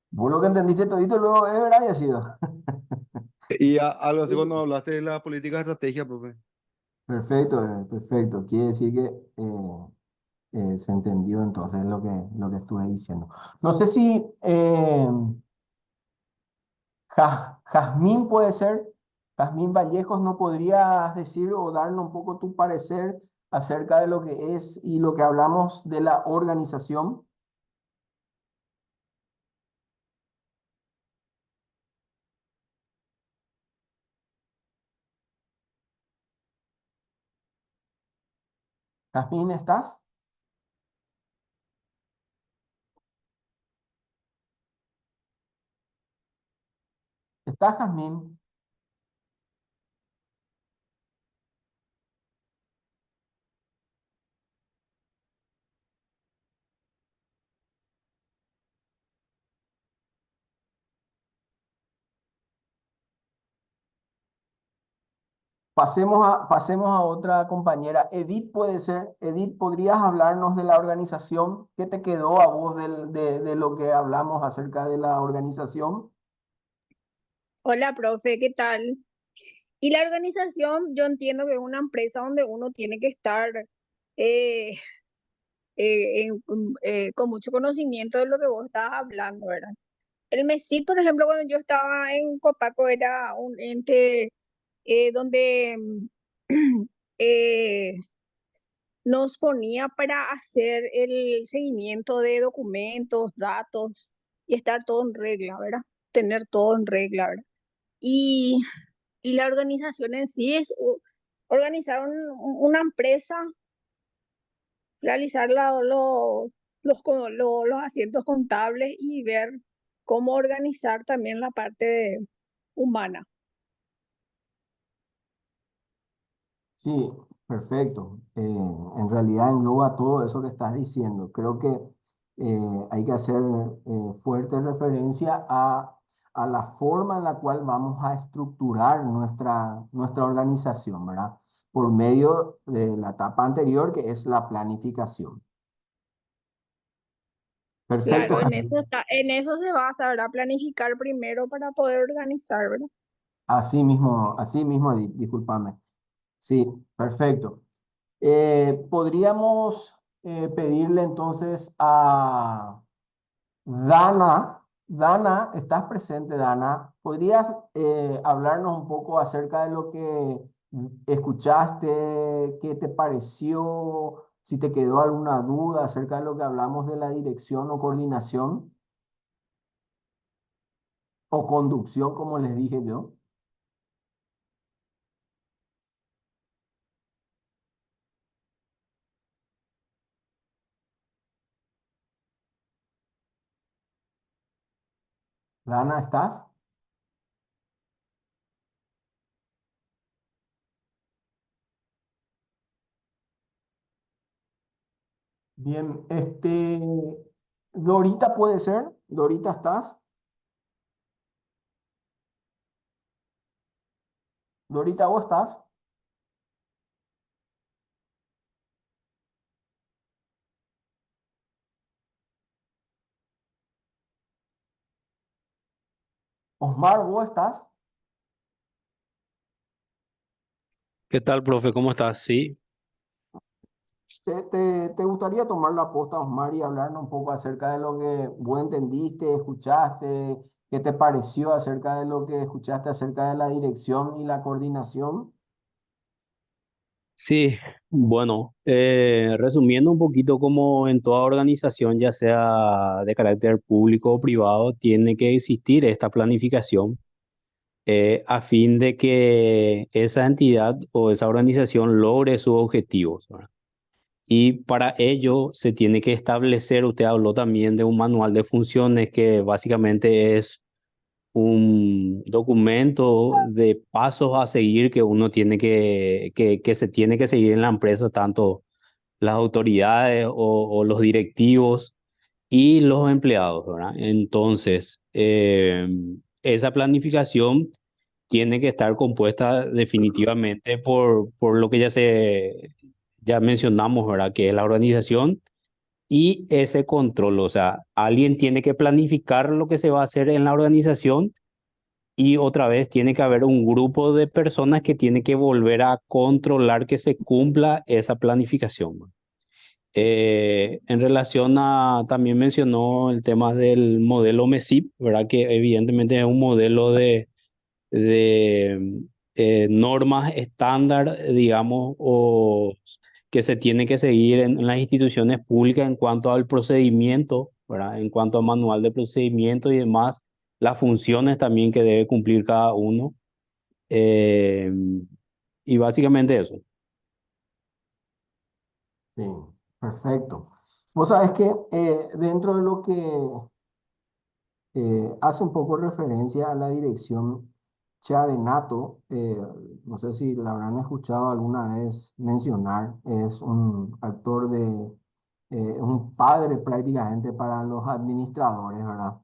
Vos lo que entendiste todito luego, Ever, haya sido. Y algo así cuando hablaste de la política de estrategia, profe. Perfecto, perfecto. Quiere decir que se entendió entonces lo que estuve diciendo. No sé si Jazmín puede ser, Jazmín Vallejos, ¿no podrías decir o darnos un poco tu parecer acerca de lo que es y lo que hablamos de la organización? Jazmín, ¿estás? ¿Estás, Jazmín? Pasemos a otra compañera. Edith puede ser. Edith, ¿podrías hablarnos de la organización? ¿Qué te quedó a vos de lo que hablamos acerca de la organización? Hola, profe, ¿qué tal? Y la organización, yo entiendo que es una empresa donde uno tiene que estar eh, con mucho conocimiento de lo que vos estabas hablando, ¿verdad? El MESID, por ejemplo, cuando yo estaba en Copaco, era un ente donde eh, nos ponía para hacer el seguimiento de documentos, datos y estar todo en regla, ¿verdad? Tener todo en regla, ¿verdad? Y, y la organización en sí es organizar una empresa, realizar los asientos contables y ver cómo organizar también la parte humana. Sí, perfecto. En realidad engloba todo eso que estás diciendo. Creo que hay que hacer fuerte referencia a la forma en la cual vamos a estructurar nuestra organización, ¿verdad? Por medio de la etapa anterior, que es la planificación. Perfecto, Claro, Jaime. en eso se basa, ¿verdad? Planificar primero para poder organizar, ¿verdad? Así mismo, Edith, discúlpame. Sí, perfecto. Podríamos pedirle entonces a Dana. Dana, ¿estás presente, Dana? ¿Podrías hablarnos un poco acerca de lo que escuchaste? ¿Qué te pareció? Si te quedó alguna duda acerca de lo que hablamos de la dirección o coordinación o conducción, como les dije yo. Dana, ¿estás? Bien, Dorita puede ser. Dorita, ¿estás? Dorita, ¿vos estás? Osmar, ¿vos estás? ¿Qué tal, profe? ¿Cómo estás? Sí, ¿Te gustaría tomar la posta, Osmar, y hablarnos un poco acerca de lo que vos entendiste, escuchaste, qué te pareció acerca de lo que escuchaste acerca de la dirección y la coordinación? Sí, bueno, resumiendo un poquito, como en toda organización, ya sea de carácter público o privado, tiene que existir esta planificación a fin de que esa entidad o esa organización logre sus objetivos, ¿verdad? Y para ello se tiene que establecer, usted habló también de un manual de funciones que básicamente es un documento de pasos a seguir que uno tiene que se tiene que seguir en la empresa, tanto las autoridades o los directivos y los empleados, ¿verdad? Entonces, esa planificación tiene que estar compuesta definitivamente por lo que ya mencionamos, ¿verdad? Que es la organización y ese control. O sea, alguien tiene que planificar lo que se va a hacer en la organización y otra vez tiene que haber un grupo de personas que tiene que volver a controlar que se cumpla esa planificación, ¿no? En relación a, también mencionó el tema del modelo MESIP, ¿verdad? Que evidentemente es un modelo de normas estándar, digamos, o que se tiene que seguir en las instituciones públicas en cuanto al procedimiento, ¿verdad? En cuanto al manual de procedimiento y demás, las funciones también que debe cumplir cada uno. eh, y básicamente eso. Sí, perfecto. Vos sabés que dentro de lo que hace un poco referencia a la dirección Chavenato, no sé si la habrán escuchado alguna vez mencionar, es un actor un padre prácticamente para los administradores, ¿verdad?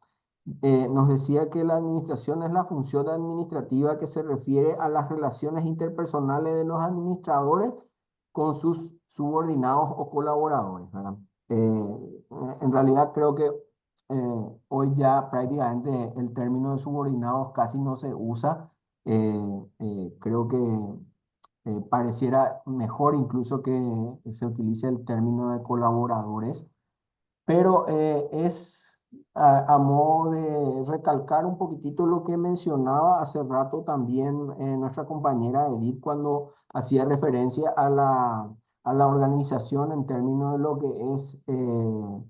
Nos decía que la administración es la función administrativa que se refiere a las relaciones interpersonales de los administradores con sus subordinados o colaboradores, ¿verdad? En realidad creo que hoy ya prácticamente el término de subordinados casi no se usa. Creo que pareciera mejor incluso que se utilice el término de colaboradores, pero es a modo de recalcar un poquitito lo que mencionaba hace rato también nuestra compañera Edith cuando hacía referencia a la organización en términos de lo que es eh,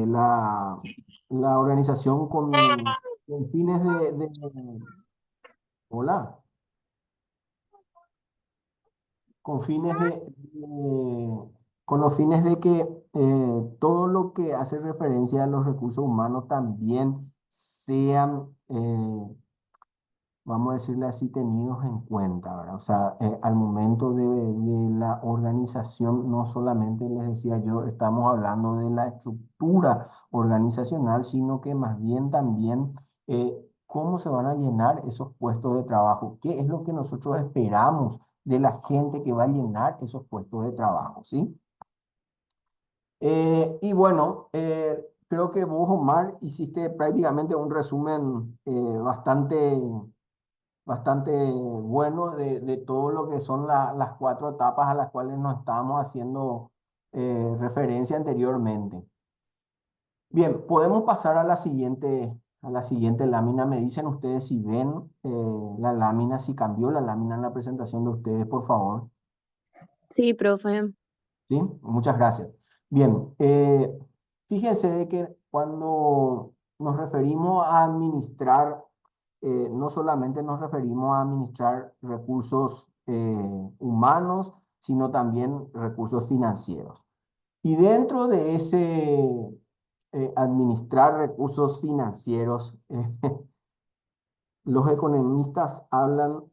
la, la organización con fines hola, con fines con los fines de que todo lo que hace referencia a los recursos humanos también sean vamos a decirle así, tenidos en cuenta, ¿verdad? O sea, al momento de la organización, no solamente les decía yo, estamos hablando de la estructura organizacional, sino que más bien también cómo se van a llenar esos puestos de trabajo, qué es lo que nosotros esperamos de la gente que va a llenar esos puestos de trabajo, ¿sí? Y bueno, creo que vos, Omar, hiciste prácticamente un resumen bastante bueno de todo lo que son las cuatro etapas a las cuales nos estábamos haciendo referencia anteriormente. Bien, podemos pasar a la siguiente lámina. Me dicen ustedes si ven la lámina, si cambió la lámina en la presentación de ustedes, por favor. Sí, profe. ¿Sí? Muchas gracias. Bien, fíjense de que cuando nos referimos a administrar, no solamente nos referimos a administrar recursos humanos, sino también recursos financieros. Y dentro de ese administrar recursos financieros, los economistas hablan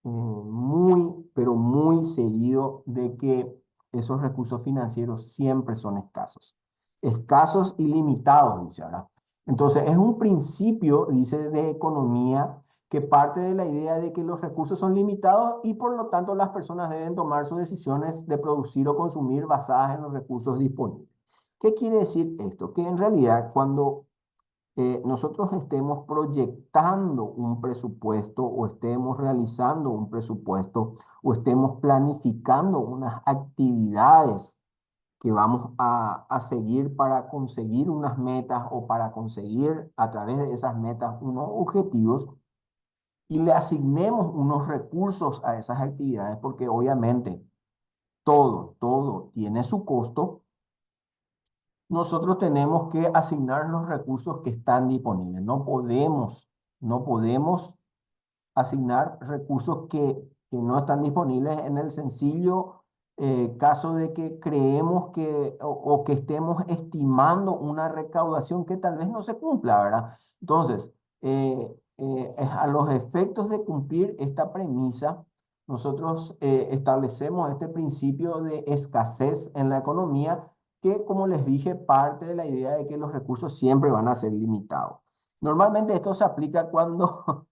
muy, pero muy seguido de que esos recursos financieros siempre son escasos. Escasos y limitados, dice ahora. Entonces, es un principio, dice, de economía que parte de la idea de que los recursos son limitados y por lo tanto las personas deben tomar sus decisiones de producir o consumir basadas en los recursos disponibles. ¿Qué quiere decir esto? Que en realidad cuando nosotros estemos proyectando un presupuesto o estemos realizando un presupuesto o estemos planificando unas actividades que vamos a seguir para conseguir unas metas o para conseguir a través de esas metas unos objetivos y le asignemos unos recursos a esas actividades, porque obviamente todo tiene su costo. Nosotros tenemos que asignar los recursos que están disponibles. No podemos asignar recursos que no están disponibles en el sencillo caso de que creemos que o que estemos estimando una recaudación que tal vez no se cumpla, ¿verdad? Entonces, a los efectos de cumplir esta premisa, nosotros establecemos este principio de escasez en la economía que, como les dije, parte de la idea de que los recursos siempre van a ser limitados. Normalmente esto se aplica cuando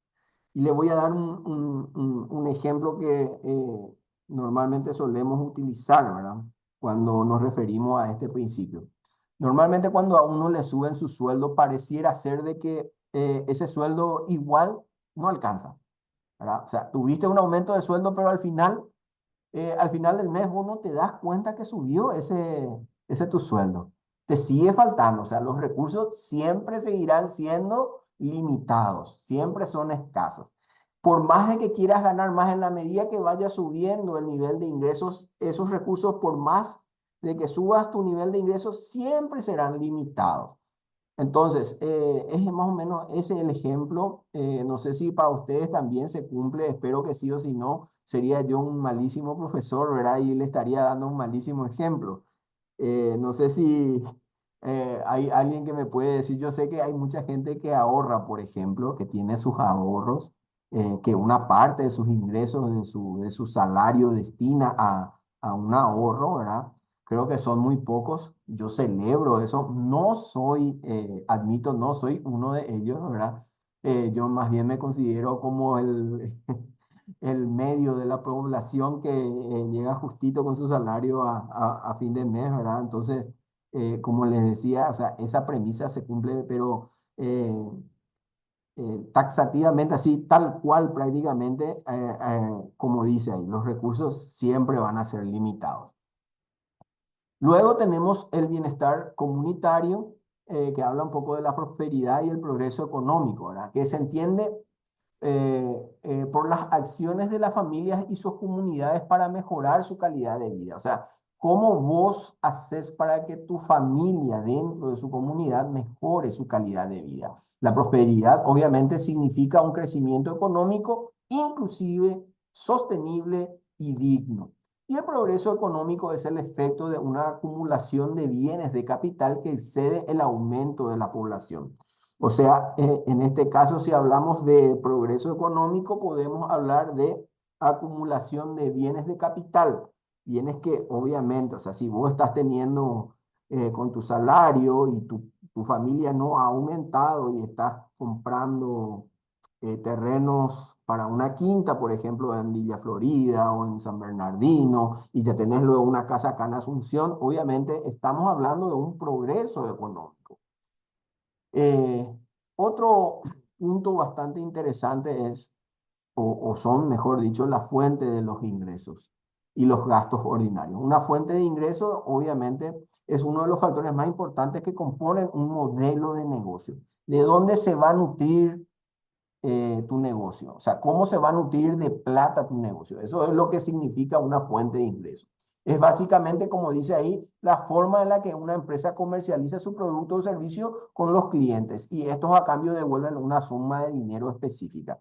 y le voy a dar un ejemplo que normalmente solemos utilizar, ¿verdad? Cuando nos referimos a este principio. Normalmente cuando a uno le suben su sueldo, pareciera ser de que ese sueldo igual no alcanza, ¿verdad? O sea, tuviste un aumento de sueldo, pero al final del mes vos no te das cuenta que subió ese tu sueldo. Te sigue faltando, o sea, los recursos siempre seguirán siendo limitados, siempre son escasos. Por más de que quieras ganar más en la medida que vaya subiendo el nivel de ingresos, esos recursos, por más de que subas tu nivel de ingresos, siempre serán limitados. Entonces, es más o menos ese el ejemplo. No sé si para ustedes también se cumple, espero que sí o si no, sería yo un malísimo profesor, ¿verdad? Y le estaría dando un malísimo ejemplo. No sé si hay alguien que me puede decir, yo sé que hay mucha gente que ahorra, por ejemplo, que tiene sus ahorros, que una parte de sus ingresos, de su salario destina a un ahorro, ¿verdad? Creo que son muy pocos. Yo celebro eso. No soy, admito, no soy uno de ellos, ¿verdad? Yo más bien me considero como el medio de la población que llega justito con su salario a fin de mes, ¿verdad? Entonces, como les decía, o sea, esa premisa se cumple, pero taxativamente, así, tal cual prácticamente, como dice ahí, los recursos siempre van a ser limitados. Luego tenemos el bienestar comunitario, que habla un poco de la prosperidad y el progreso económico, ¿verdad? Que se entiende por las acciones de las familias y sus comunidades para mejorar su calidad de vida. O sea, ¿cómo vos haces para que tu familia dentro de su comunidad mejore su calidad de vida? La prosperidad obviamente significa un crecimiento económico inclusive, sostenible y digno. Y el progreso económico es el efecto de una acumulación de bienes de capital que excede el aumento de la población. O sea, en este caso, si hablamos de progreso económico, podemos hablar de acumulación de bienes de capital. Bienes que obviamente, o sea, si vos estás teniendo con tu salario y tu familia no ha aumentado y estás comprando terrenos para una quinta, por ejemplo, en Villa Florida o en San Bernardino, y ya tenés luego una casa acá en Asunción, obviamente estamos hablando de un progreso económico. Otro punto bastante interesante es, o son, mejor dicho, la fuente de los ingresos y los gastos ordinarios. Una fuente de ingresos, obviamente, es uno de los factores más importantes que componen un modelo de negocio. ¿De dónde se va a nutrir tu negocio? O sea, ¿cómo se va a nutrir de plata tu negocio? Eso es lo que significa una fuente de ingresos. Es básicamente, como dice ahí, la forma en la que una empresa comercializa su producto o servicio con los clientes y estos a cambio devuelven una suma de dinero específica.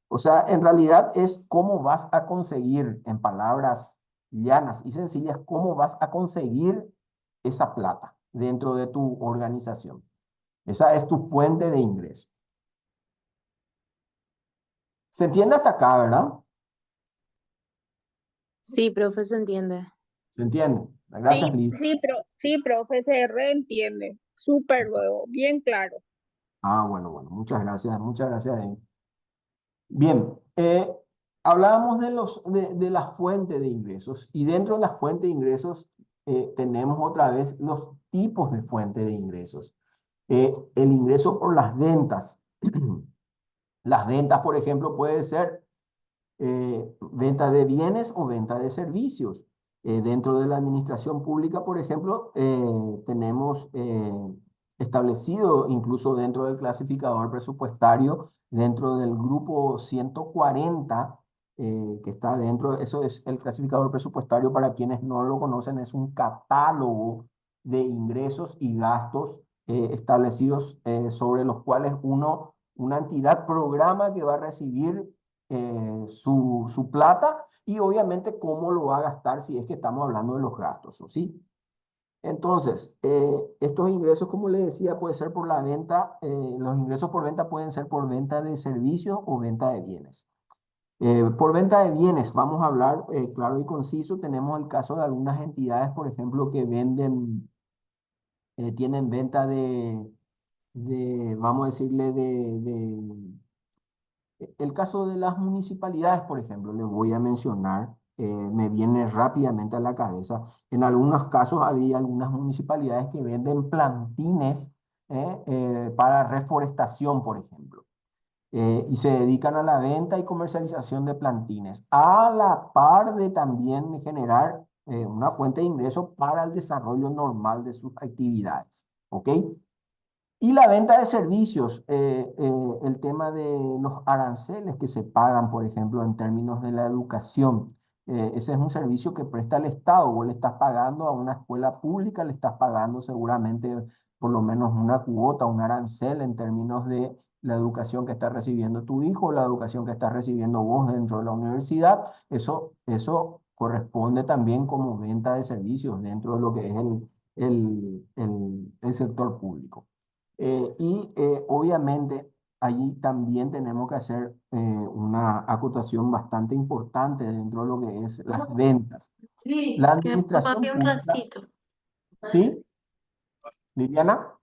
O sea, en realidad es cómo vas a conseguir, en palabras llanas y sencillas, cómo vas a conseguir esa plata dentro de tu organización. Esa es tu fuente de ingresos. ¿Se entiende hasta acá, verdad? Sí, profe, se entiende. ¿Se entiende? Gracias, Liz. Sí, profe, se reentiende. Súper luego, bien claro. Bueno, muchas gracias, Bien, hablábamos de la fuente de ingresos y dentro de la fuente de ingresos tenemos otra vez los tipos de fuente de ingresos. El ingreso por las ventas. Las ventas, por ejemplo, puede ser venta de bienes o venta de servicios. Dentro de la administración pública, por ejemplo, tenemos establecido incluso dentro del clasificador presupuestario, dentro del grupo 140, que está dentro, eso es el clasificador presupuestario, para quienes no lo conocen, es un catálogo de ingresos y gastos establecidos sobre los cuales una entidad programa que va a recibir su plata y obviamente cómo lo va a gastar si es que estamos hablando de los gastos, ¿o sí? Entonces, estos ingresos, como les decía, puede ser por la venta, los ingresos por venta pueden ser por venta de servicios o venta de bienes. Por venta de bienes, vamos a hablar claro y conciso. Tenemos el caso de algunas entidades, por ejemplo, que venden, tienen venta vamos a decirle, el caso de las municipalidades, por ejemplo, les voy a mencionar, me viene rápidamente a la cabeza. En algunos casos hay algunas municipalidades que venden plantines para reforestación, por ejemplo, y se dedican a la venta y comercialización de plantines, a la par de también generar una fuente de ingreso para el desarrollo normal de sus actividades. ¿Ok? Y la venta de servicios, el tema de los aranceles que se pagan, por ejemplo, en términos de la educación. Ese es un servicio que presta el Estado. Vos le estás pagando a una escuela pública, le estás pagando seguramente por lo menos una cuota, un arancel en términos de la educación que está recibiendo tu hijo, la educación que estás recibiendo vos dentro de la universidad. Eso corresponde también como venta de servicios dentro de lo que es el sector público. Obviamente allí también tenemos que hacer una acotación bastante importante dentro de lo que es las ventas. Sí, La que me administración papi un pública, ratito. ¿sí? Liliana,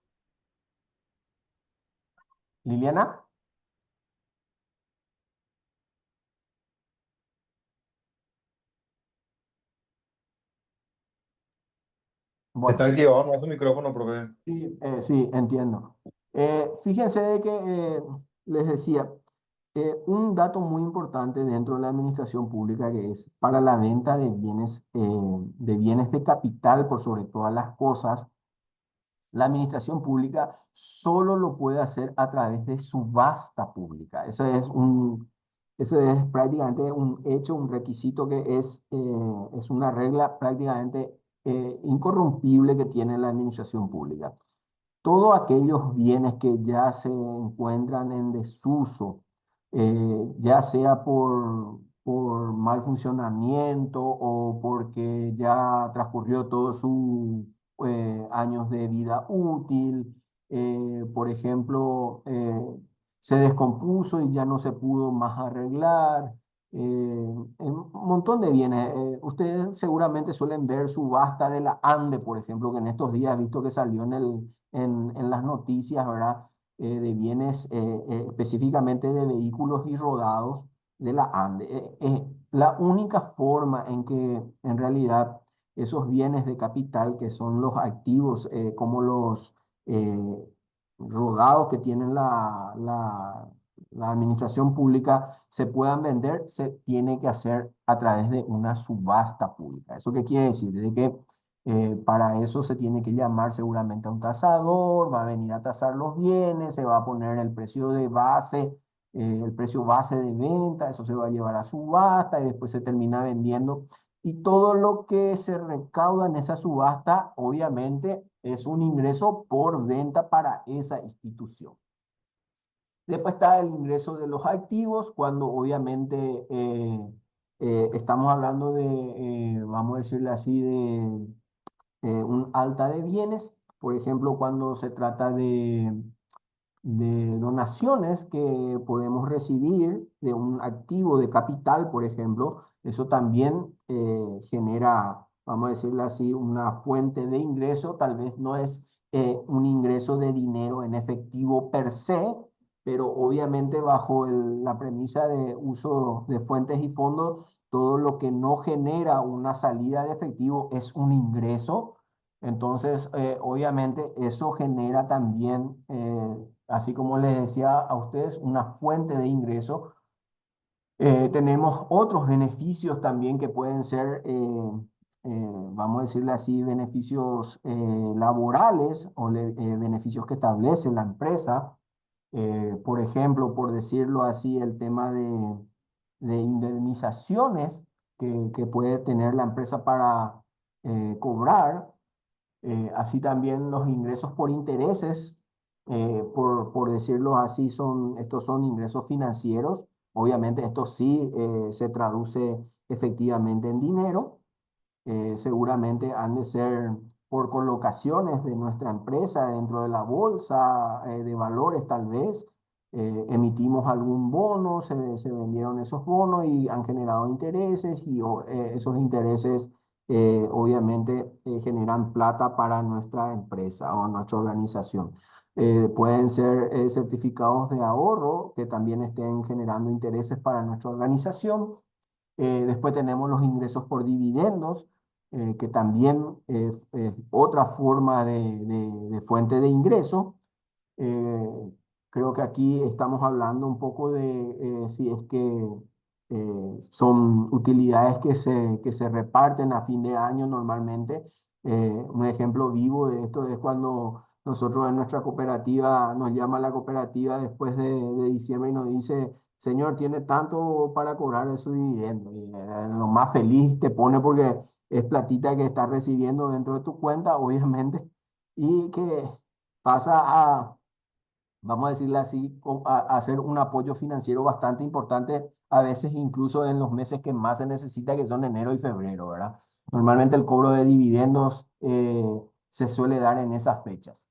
Liliana, Está bueno. activado, no su micrófono, profe. Sí, sí, entiendo. Fíjense de que les decía, un dato muy importante dentro de la administración pública, que es para la venta de bienes de capital por sobre todas las cosas. La administración pública solo lo puede hacer a través de subasta pública. Eso es prácticamente un hecho, un requisito que es una regla prácticamente incorrompible que tiene la administración pública. Todos aquellos bienes que ya se encuentran en desuso, ya sea por mal funcionamiento o porque ya transcurrió todo su años de vida útil, por ejemplo, se descompuso y ya no se pudo más arreglar. Un montón de bienes. Ustedes seguramente suelen ver subasta de la ANDE, por ejemplo, que en estos días he visto que salió en las noticias, ¿verdad? De bienes, específicamente de vehículos y rodados de la ANDE. La única forma en que en realidad esos bienes de capital, que son los activos, como los rodados que tienen la administración pública, se puedan vender, se tiene que hacer a través de una subasta pública. ¿Eso qué quiere decir? De que para eso se tiene que llamar seguramente a un tasador, va a venir a tasar los bienes, se va a poner el precio de base, el precio base de venta, eso se va a llevar a subasta y después se termina vendiendo. Y todo lo que se recauda en esa subasta, obviamente, es un ingreso por venta para esa institución. Después está el ingreso de los activos, cuando obviamente estamos hablando de, vamos a decirle así, de un alta de bienes, por ejemplo, cuando se trata de donaciones que podemos recibir de un activo de capital, por ejemplo, eso también genera, vamos a decirlo así, una fuente de ingreso. Tal vez no es un ingreso de dinero en efectivo per se, pero obviamente bajo la premisa de uso de fuentes y fondos, todo lo que no genera una salida de efectivo es un ingreso. Entonces, obviamente, eso genera también, así como les decía a ustedes, una fuente de ingreso. Tenemos otros beneficios también que pueden ser, vamos a decirle así, beneficios laborales o beneficios que establece la empresa. Por ejemplo, por decirlo así, el tema de indemnizaciones que puede tener la empresa para cobrar. Así también los ingresos por intereses, por decirlo así, estos son ingresos financieros. Obviamente esto sí se traduce efectivamente en dinero. Seguramente han de ser por colocaciones de nuestra empresa dentro de la bolsa de valores tal vez. Emitimos algún bono, se vendieron esos bonos y han generado intereses y esos intereses obviamente generan plata para nuestra empresa o nuestra organización. Pueden ser certificados de ahorro que también estén generando intereses para nuestra organización. Después tenemos los ingresos por dividendos, que también es otra forma de fuente de ingreso. Eh, Creo que aquí estamos hablando un poco de si es que son utilidades que se reparten a fin de año normalmente. Un ejemplo vivo de esto es cuando nosotros en nuestra cooperativa nos llama la cooperativa después de diciembre y nos dice, señor, tiene tanto para cobrar de su dividendo. Y lo más feliz te pone porque es platita que estás recibiendo dentro de tu cuenta, obviamente, y que pasa a, vamos a decirle así, a hacer un apoyo financiero bastante importante, a veces incluso en los meses que más se necesita, que son enero y febrero, ¿verdad? Normalmente el cobro de dividendos se suele dar en esas fechas.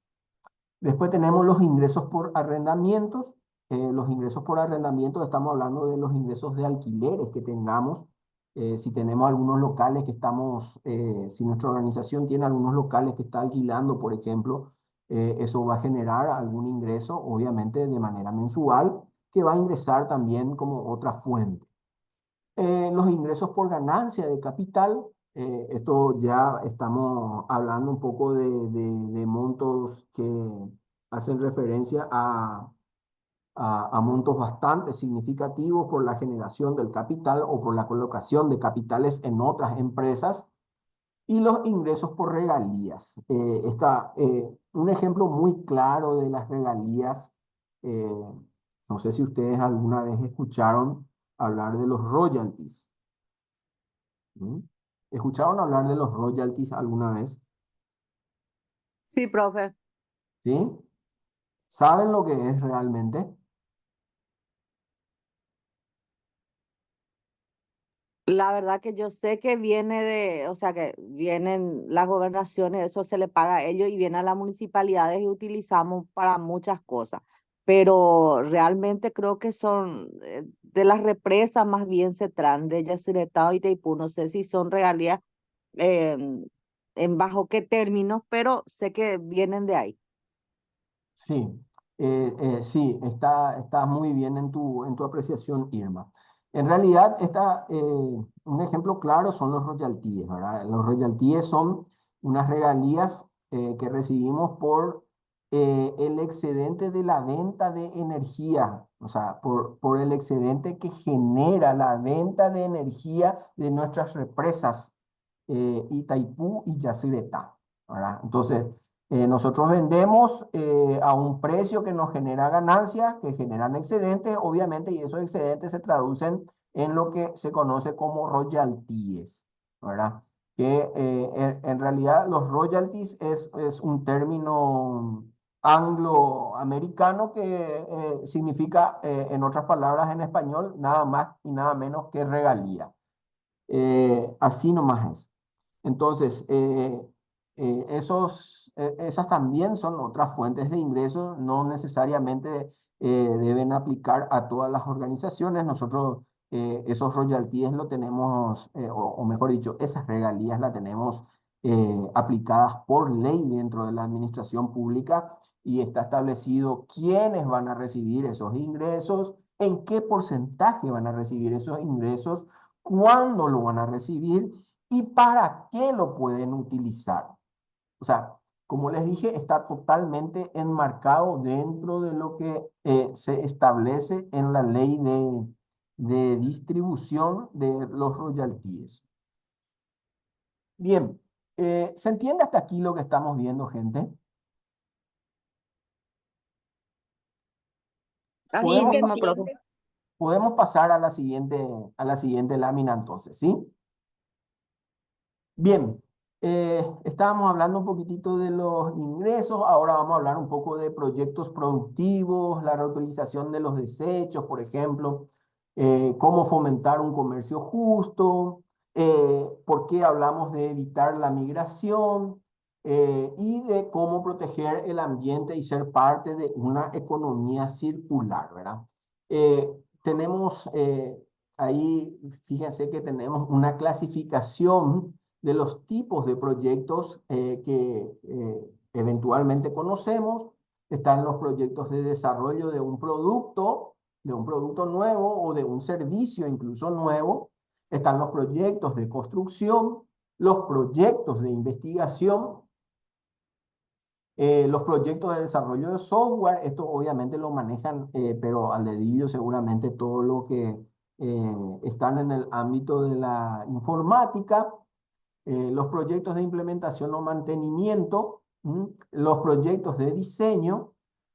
Después tenemos los ingresos por arrendamientos. Los ingresos por arrendamientos, estamos hablando de los ingresos de alquileres que tengamos. Si tenemos algunos locales que estamos, si nuestra organización tiene algunos locales que está alquilando, por ejemplo, eso va a generar algún ingreso, obviamente de manera mensual, que va a ingresar también como otra fuente. Los ingresos por ganancia de capital, esto ya estamos hablando un poco de montos que hacen referencia a montos bastante significativos por la generación del capital o por la colocación de capitales en otras empresas. Y los ingresos por regalías. Un ejemplo muy claro de las regalías, no sé si ustedes alguna vez escucharon hablar de los royalties. ¿Mm? ¿Escucharon hablar de los royalties alguna vez? Sí, profe. ¿Sí? ¿Saben lo que es realmente? La verdad que yo sé que viene de, o sea, que vienen las gobernaciones, eso se le paga a ellos y viene a las municipalidades y utilizamos para muchas cosas. Pero realmente creo que son de las represas más bien se traen de Yacyretá y Itaipú. No sé si son regalías eh, en bajo qué términos, pero sé que vienen de ahí. Sí, sí, está muy bien en tu apreciación, Irma. En realidad, un ejemplo claro son los royalties, ¿verdad? Los royalties son unas regalías que recibimos por el excedente de la venta de energía, o sea, por el excedente que genera la venta de energía de nuestras represas Itaipú y Yacyretá, ¿verdad? Entonces, nosotros vendemos a un precio que nos genera ganancias, que generan excedentes, obviamente, y esos excedentes se traducen en lo que se conoce como royalties, ¿verdad? Que en realidad los royalties es un término angloamericano que significa, en otras palabras en español, nada más y nada menos que regalía. Así nomás es. Entonces, esas también son otras fuentes de ingresos, no necesariamente deben aplicar a todas las organizaciones. Nosotros esos royalties lo tenemos, o mejor dicho, esas regalías las tenemos aplicadas por ley dentro de la administración pública y está establecido quiénes van a recibir esos ingresos, en qué porcentaje van a recibir esos ingresos, cuándo lo van a recibir y para qué lo pueden utilizar. O sea, como les dije, está totalmente enmarcado dentro de lo que se establece en la ley de distribución de los royalties. Bien, ¿se entiende hasta aquí lo que estamos viendo, gente? Así Sí Podemos, se mismo, profe. entiende. podemos pasar a la siguiente lámina entonces, ¿sí? Bien, estábamos hablando un poquitito de los ingresos, ahora vamos a hablar un poco de proyectos productivos, la reutilización de los desechos, por ejemplo, cómo fomentar un comercio justo, por qué hablamos de evitar la migración y de cómo proteger el ambiente y ser parte de una economía circular, ¿verdad? Tenemos ahí, fíjense que tenemos una clasificación de los tipos de proyectos que eventualmente conocemos. Están los proyectos de desarrollo de un producto nuevo o de un servicio incluso nuevo. Están los proyectos de construcción, los proyectos de investigación, los proyectos de desarrollo de software. Esto obviamente lo manejan, pero al dedillo seguramente todo lo que están en el ámbito de la informática. Los proyectos de implementación o mantenimiento, los proyectos de diseño,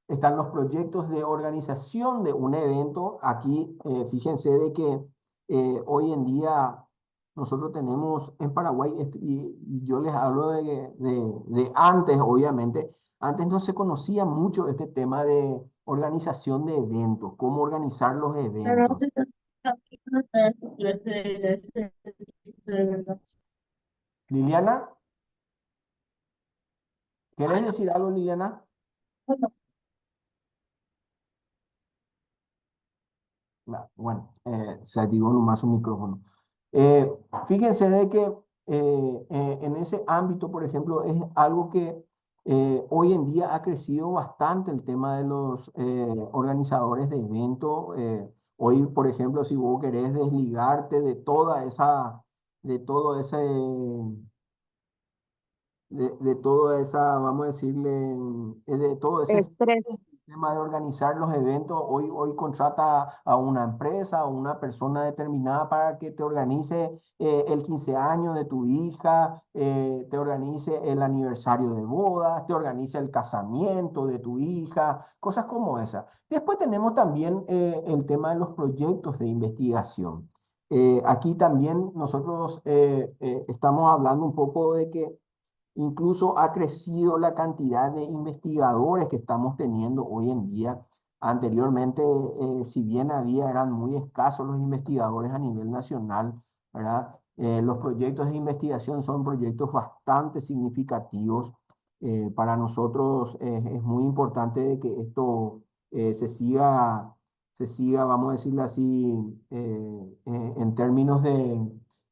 están los proyectos de organización de un evento. Aquí, fíjense de que hoy en día nosotros tenemos en Paraguay, y yo les hablo de antes, obviamente, antes no se conocía mucho este tema de organización de eventos, cómo organizar los eventos. Liliana, ¿querés decir algo, Liliana? Bueno, se activó nomás su micrófono. Eh, Fíjense de que en ese ámbito, por ejemplo, es algo que hoy en día ha crecido bastante el tema de los organizadores de eventos. Hoy, por ejemplo, si vos querés desligarte de toda esa, de todo ese, de toda esa, vamos a decirle, de todo ese Estrés. tema de organizar los eventos. Hoy contrata a una empresa o una persona determinada para que te organice el 15 años de tu hija, te organice el aniversario de bodas, te organice el casamiento de tu hija, cosas como esas. Después tenemos también el tema de los proyectos de investigación. Aquí también nosotros estamos hablando un poco de que incluso ha crecido la cantidad de investigadores que estamos teniendo hoy en día. Anteriormente, si bien eran muy escasos los investigadores a nivel nacional, ¿verdad? Los proyectos de investigación son proyectos bastante significativos. Para nosotros es muy importante de que esto se siga, vamos a decirlo así, en términos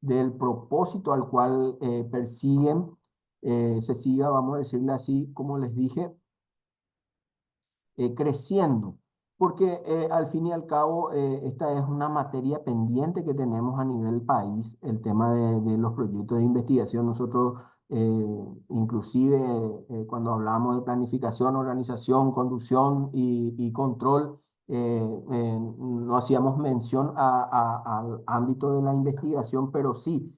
del propósito al cual persiguen, se siga, vamos a decirle así, como les dije, creciendo. Porque al fin y al cabo, esta es una materia pendiente que tenemos a nivel país, el tema de los proyectos de investigación. Nosotros, inclusive, cuando hablamos de planificación, organización, conducción y control, no hacíamos mención al ámbito de la investigación, pero sí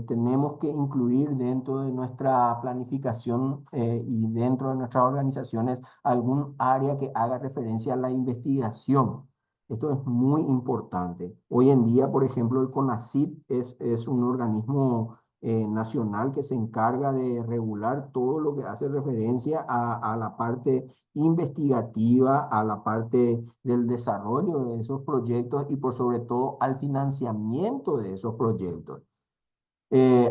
tenemos que incluir dentro de nuestra planificación y dentro de nuestras organizaciones algún área que haga referencia a la investigación. Esto es muy importante. Hoy en día, por ejemplo, el CONACYT es un organismo nacional que se encarga de regular todo lo que hace referencia a la parte investigativa, a la parte del desarrollo de esos proyectos y por sobre todo al financiamiento de esos proyectos.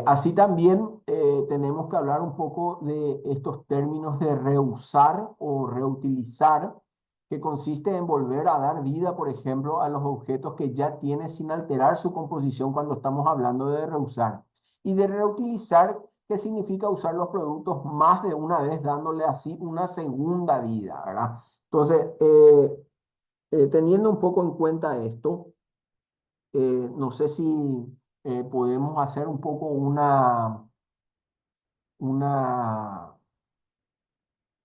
Así también tenemos que hablar un poco de estos términos de reusar o reutilizar, que consiste en volver a dar vida, por ejemplo, a los objetos que ya tiene sin alterar su composición cuando estamos hablando de reusar. Y de reutilizar, que significa usar los productos más de una vez, dándole así una segunda vida, ¿verdad? Entonces, teniendo un poco en cuenta esto, no sé si podemos hacer un poco una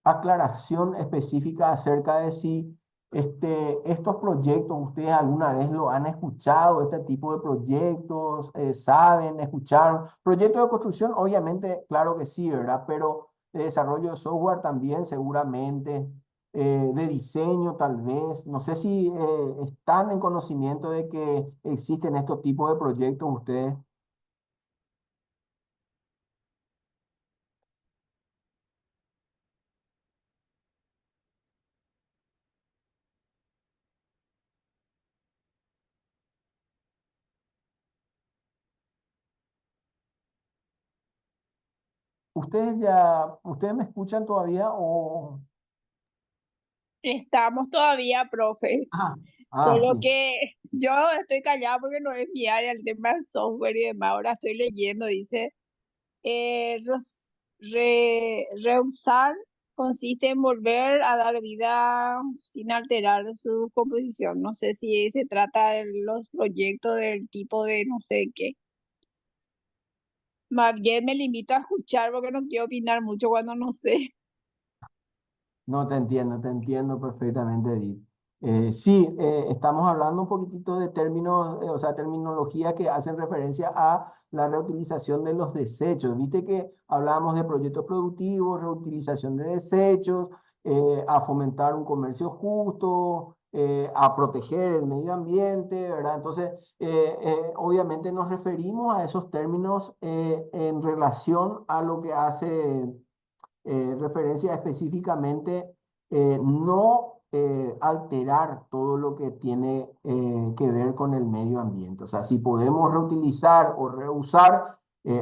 aclaración específica acerca de si estos proyectos, ustedes alguna vez lo han escuchado, este tipo de proyectos, saben, escucharon. Proyectos de construcción, obviamente, claro que sí, ¿verdad? Pero de desarrollo de software también, seguramente, de diseño tal vez. No sé si están en conocimiento de que existen estos tipos de proyectos ustedes. ¿Ustedes me escuchan todavía o...? Estamos todavía, profe. Solo Sí. que yo estoy callada porque no es mi área el tema del software y demás. Ahora estoy leyendo, dice, reusar consiste en volver a dar vida sin alterar su composición. No sé si se trata de los proyectos del tipo de no sé qué. Más bien me limito a escuchar porque no quiero opinar mucho cuando no sé. No, te entiendo perfectamente, Edith. Sí, estamos hablando un poquitito de términos, o sea, terminología que hacen referencia a la reutilización de los desechos. Viste que hablábamos de proyectos productivos, reutilización de desechos, a fomentar un comercio justo, a proteger el medio ambiente, ¿verdad? Entonces, obviamente nos referimos a esos términos en relación a lo que hace referencia específicamente no alterar todo lo que tiene que ver con el medio ambiente. O sea, si podemos reutilizar o reusar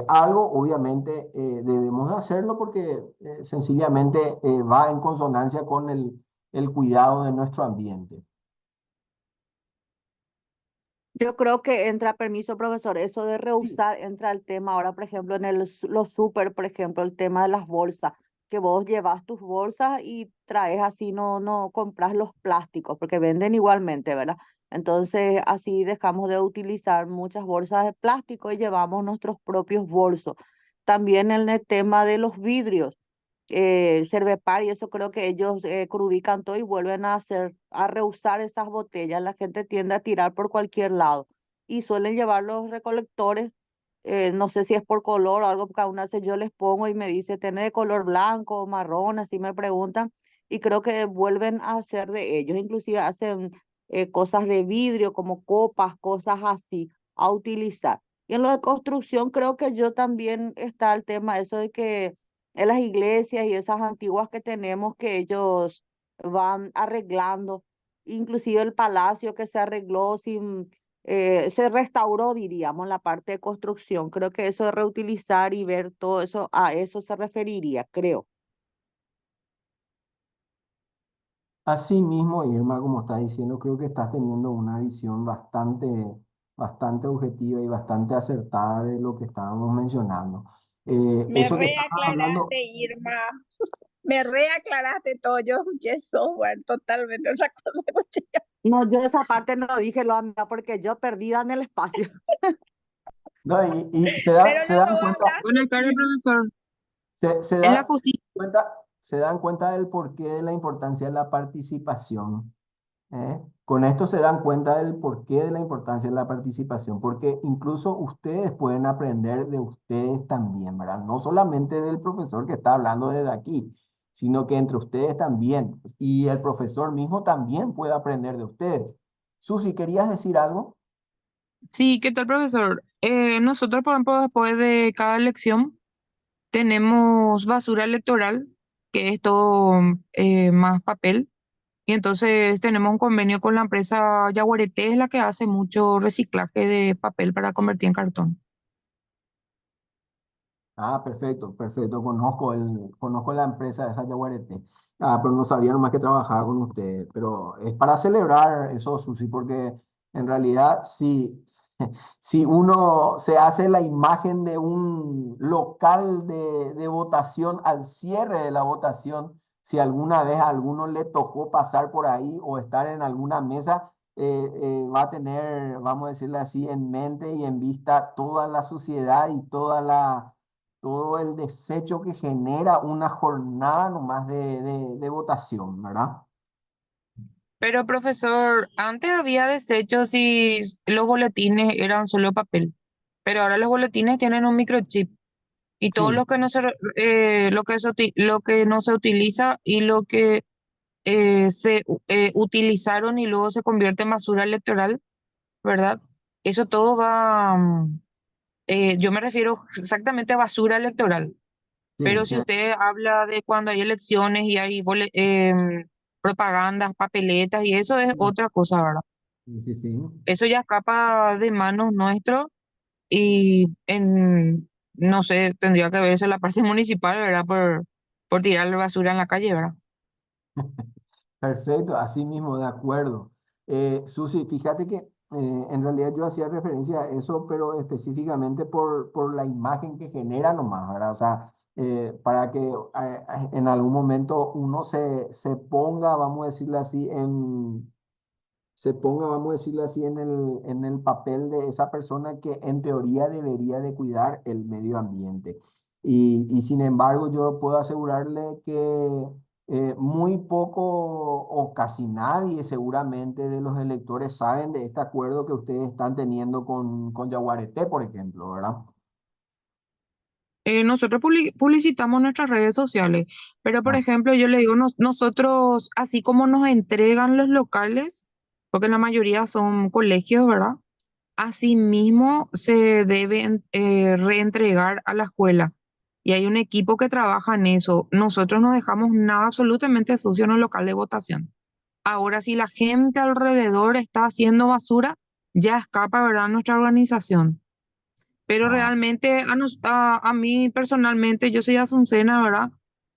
algo, obviamente debemos de hacerlo porque sencillamente va en consonancia con el cuidado de nuestro ambiente. Yo creo que entra, permiso, profesor, eso de Sí. rehusar entra el tema ahora, por ejemplo, en los súper, por ejemplo, el tema de las bolsas, que vos llevas tus bolsas y traes así, no compras los plásticos, porque venden igualmente, ¿verdad? Entonces, así dejamos de utilizar muchas bolsas de plástico y llevamos nuestros propios bolsos. También en el tema de los vidrios, Cervepar y eso creo que ellos crudican todo y vuelven a hacer, a reusar esas botellas. La gente tiende a tirar por cualquier lado y suelen llevar los recolectores, no sé si es por color o algo, porque aún así yo les pongo y me dice, ¿tiene de color blanco o marrón? Así me preguntan y creo que vuelven a hacer de ellos, inclusive hacen cosas de vidrio como copas, cosas así, a utilizar. Y en lo de construcción creo que yo también está el tema eso de que en las iglesias y esas antiguas que tenemos que ellos van arreglando, inclusive el palacio que se arregló sin, se restauró, diríamos, la parte de construcción. Creo que eso de reutilizar y ver todo eso, a eso se referiría, creo. Así mismo, Irma, como estás diciendo, creo que estás teniendo una visión bastante objetiva y bastante acertada de lo que estábamos mencionando. Me Eso que estabas hablando, reaclaraste, Irma. Me reaclaraste todo. Yo escuché software, totalmente otra cosa escuché. No, yo esa parte no dije lo anda porque yo perdida en el espacio. no, y Pero se lo que dan vos cuenta, hablaste, Buenas tardes, profesor. En la se dan justicia. se dan cuenta del porqué de la importancia de la participación. ¿Eh? Con esto se dan cuenta del porqué de la importancia de la participación, porque incluso ustedes pueden aprender de ustedes también, ¿verdad? No solamente del profesor que está hablando desde aquí, sino que entre ustedes también. Y el profesor mismo también puede aprender de ustedes. Susi, ¿querías decir algo? Sí, ¿qué tal, profesor? Nosotros, por ejemplo, después de cada elección, tenemos basura electoral, que es todo más papel. Y entonces tenemos un convenio con la empresa Yaguareté, es la que hace mucho reciclaje de papel para convertir en cartón. Ah, perfecto, perfecto. Conozco la empresa de esa Yaguareté. Ah, pero no sabía nomás que trabajaba con ustedes. Pero es para celebrar eso, Susi, porque en realidad si, si uno se hace la imagen de un local de votación al cierre de la votación, si alguna vez a alguno le tocó pasar por ahí o estar en alguna mesa, va a tener, vamos a decirle así, en mente y en vista toda la suciedad y toda todo el desecho que genera una jornada nomás de votación, ¿verdad? Pero profesor, antes había desechos y los boletines eran solo papel, pero ahora los boletines tienen un microchip y todo Sí, lo que no se, lo que no se utiliza y lo que utilizaron y luego se convierte en basura electoral, ¿verdad? Eso todo va, yo me refiero exactamente a basura electoral. sí, Pero sí, si usted habla de cuando hay elecciones y hay propagandas, papeletas y eso es otra cosa, ¿verdad? sí, sí, sí. Eso ya escapa de manos nuestros y no sé, tendría que verse la parte municipal, ¿verdad? Por tirar la basura en la calle, ¿verdad? Perfecto, así mismo, de acuerdo. Susi, fíjate que en realidad yo hacía referencia a eso, pero específicamente por la imagen que genera nomás, ¿verdad? O sea, para que en algún momento uno se ponga, vamos a decirlo así, se ponga, vamos a decirlo así, en el papel de esa persona que en teoría debería de cuidar el medio ambiente. Y sin embargo, yo puedo asegurarle que muy poco o casi nadie seguramente de los electores saben de este acuerdo que ustedes están teniendo con Yaguareté, por ejemplo, ¿verdad? Nosotros publicitamos nuestras redes sociales, pero por Así, ejemplo, yo le digo, nosotros, así como nos entregan los locales, porque la mayoría son colegios, ¿verdad? Asimismo, se debe reentregar a la escuela y hay un equipo que trabaja en eso. Nosotros no dejamos nada absolutamente sucio en el local de votación. Ahora, si la gente alrededor está haciendo basura, ya escapa, ¿verdad?, nuestra organización. Pero ah, realmente a mí personalmente, yo soy Asuncena, ¿verdad?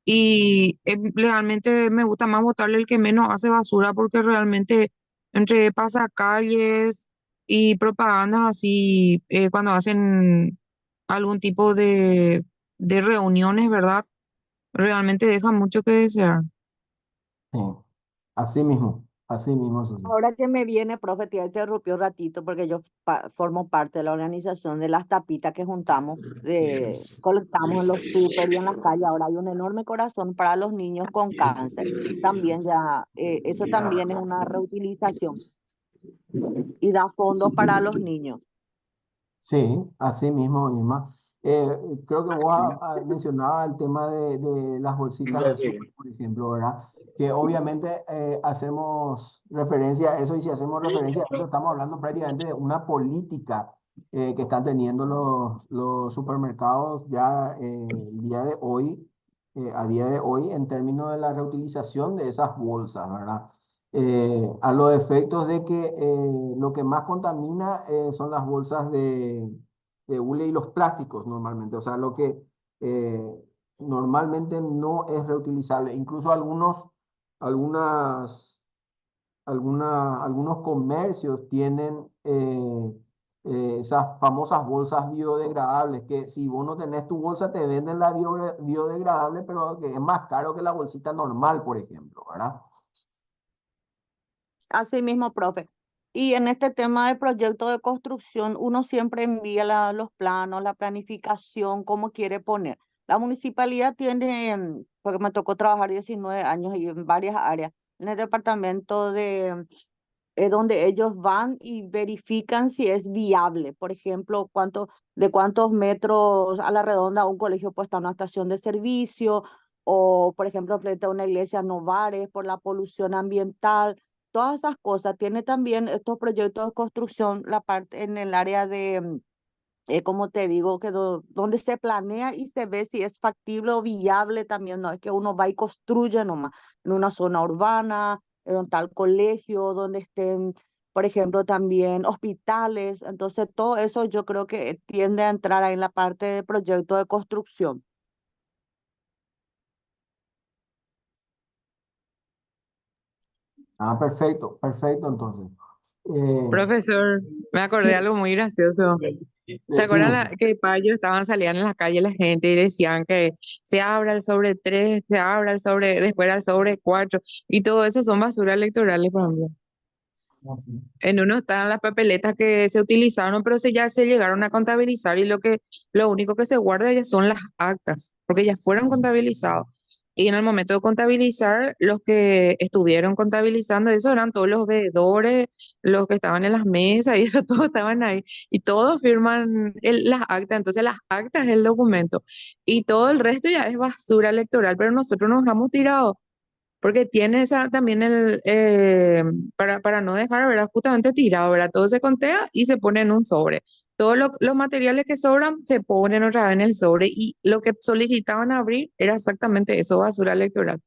Y realmente me gusta más votarle el que menos hace basura porque realmente entre pasacalles y propagandas así, cuando hacen algún tipo de reuniones, ¿verdad? Realmente deja mucho que desear. sí. Así mismo, Susi. Ahora que me viene, profe, te interrumpió un ratito porque yo formo parte de la organización de las tapitas que juntamos, colectamos en los súper y en las calles. Ahora hay un enorme corazón para los niños con cáncer. También ya, eso también es una reutilización y da fondos para los niños. Sí, así mismo, Irma. Creo que vos mencionabas el tema de las bolsitas del súper, por ejemplo, ¿verdad? Que obviamente hacemos referencia a eso y si hacemos referencia a eso estamos hablando prácticamente de una política que están teniendo los supermercados ya el día de hoy, a día de hoy en términos de la reutilización de esas bolsas, ¿verdad? A los efectos de que lo que más contamina son las bolsas de hule y los plásticos normalmente, o sea, lo que eh, normalmente no es reutilizable. Incluso algunas, algunos comercios tienen esas famosas bolsas biodegradables, que si vos no tenés tu bolsa te venden la biodegradable, pero que es más caro que la bolsita normal, por ejemplo, ¿verdad? Así mismo, profe. Y en este tema de proyecto de construcción, uno siempre envía los planos, la planificación, cómo quiere poner. La municipalidad tiene, porque me tocó trabajar 19 años y en varias áreas, en el departamento donde ellos van y verifican si es viable. Por ejemplo, de cuántos metros a la redonda un colegio puede estar en una estación de servicio, o por ejemplo, frente a una iglesia no bares por la polución ambiental. Todas esas cosas. Tiene también estos proyectos de construcción, la parte en el área de, como te digo, donde se planea y se ve si es factible o viable también. No es que uno va y construye nomás en una zona urbana, en un tal colegio, donde estén, por ejemplo, también hospitales. Entonces, todo eso yo creo que tiende a entrar ahí en la parte de proyecto de construcción. Ah, perfecto, perfecto, entonces. Profesor, me acordé de Sí, algo muy gracioso. ¿Se acuerdan decime. Sí. que Payo estaban saliendo en la calle la gente y decían que se abra el sobre 3, se abra el sobre, después era el sobre 4 y todo eso son basura electorales, por ejemplo? En uno están las papeletas que se utilizaron, pero ya se llegaron a contabilizar y lo único que se guarda ya son las actas, porque ya fueron contabilizados. Y en el momento de contabilizar, los que estuvieron contabilizando eso eran todos los veedores, los que estaban en las mesas y eso, todos estaban ahí. Y todos firman las actas. Entonces las actas es el documento. Y todo el resto ya es basura electoral, pero nosotros nos hemos tirado. Porque tiene esa también para no dejar, ¿verdad? Justamente tirado, ¿verdad? Todo se contea y se pone en un sobre. Todos los materiales que sobran se ponen otra vez en el sobre y lo que solicitaban abrir era exactamente eso, basura electoral.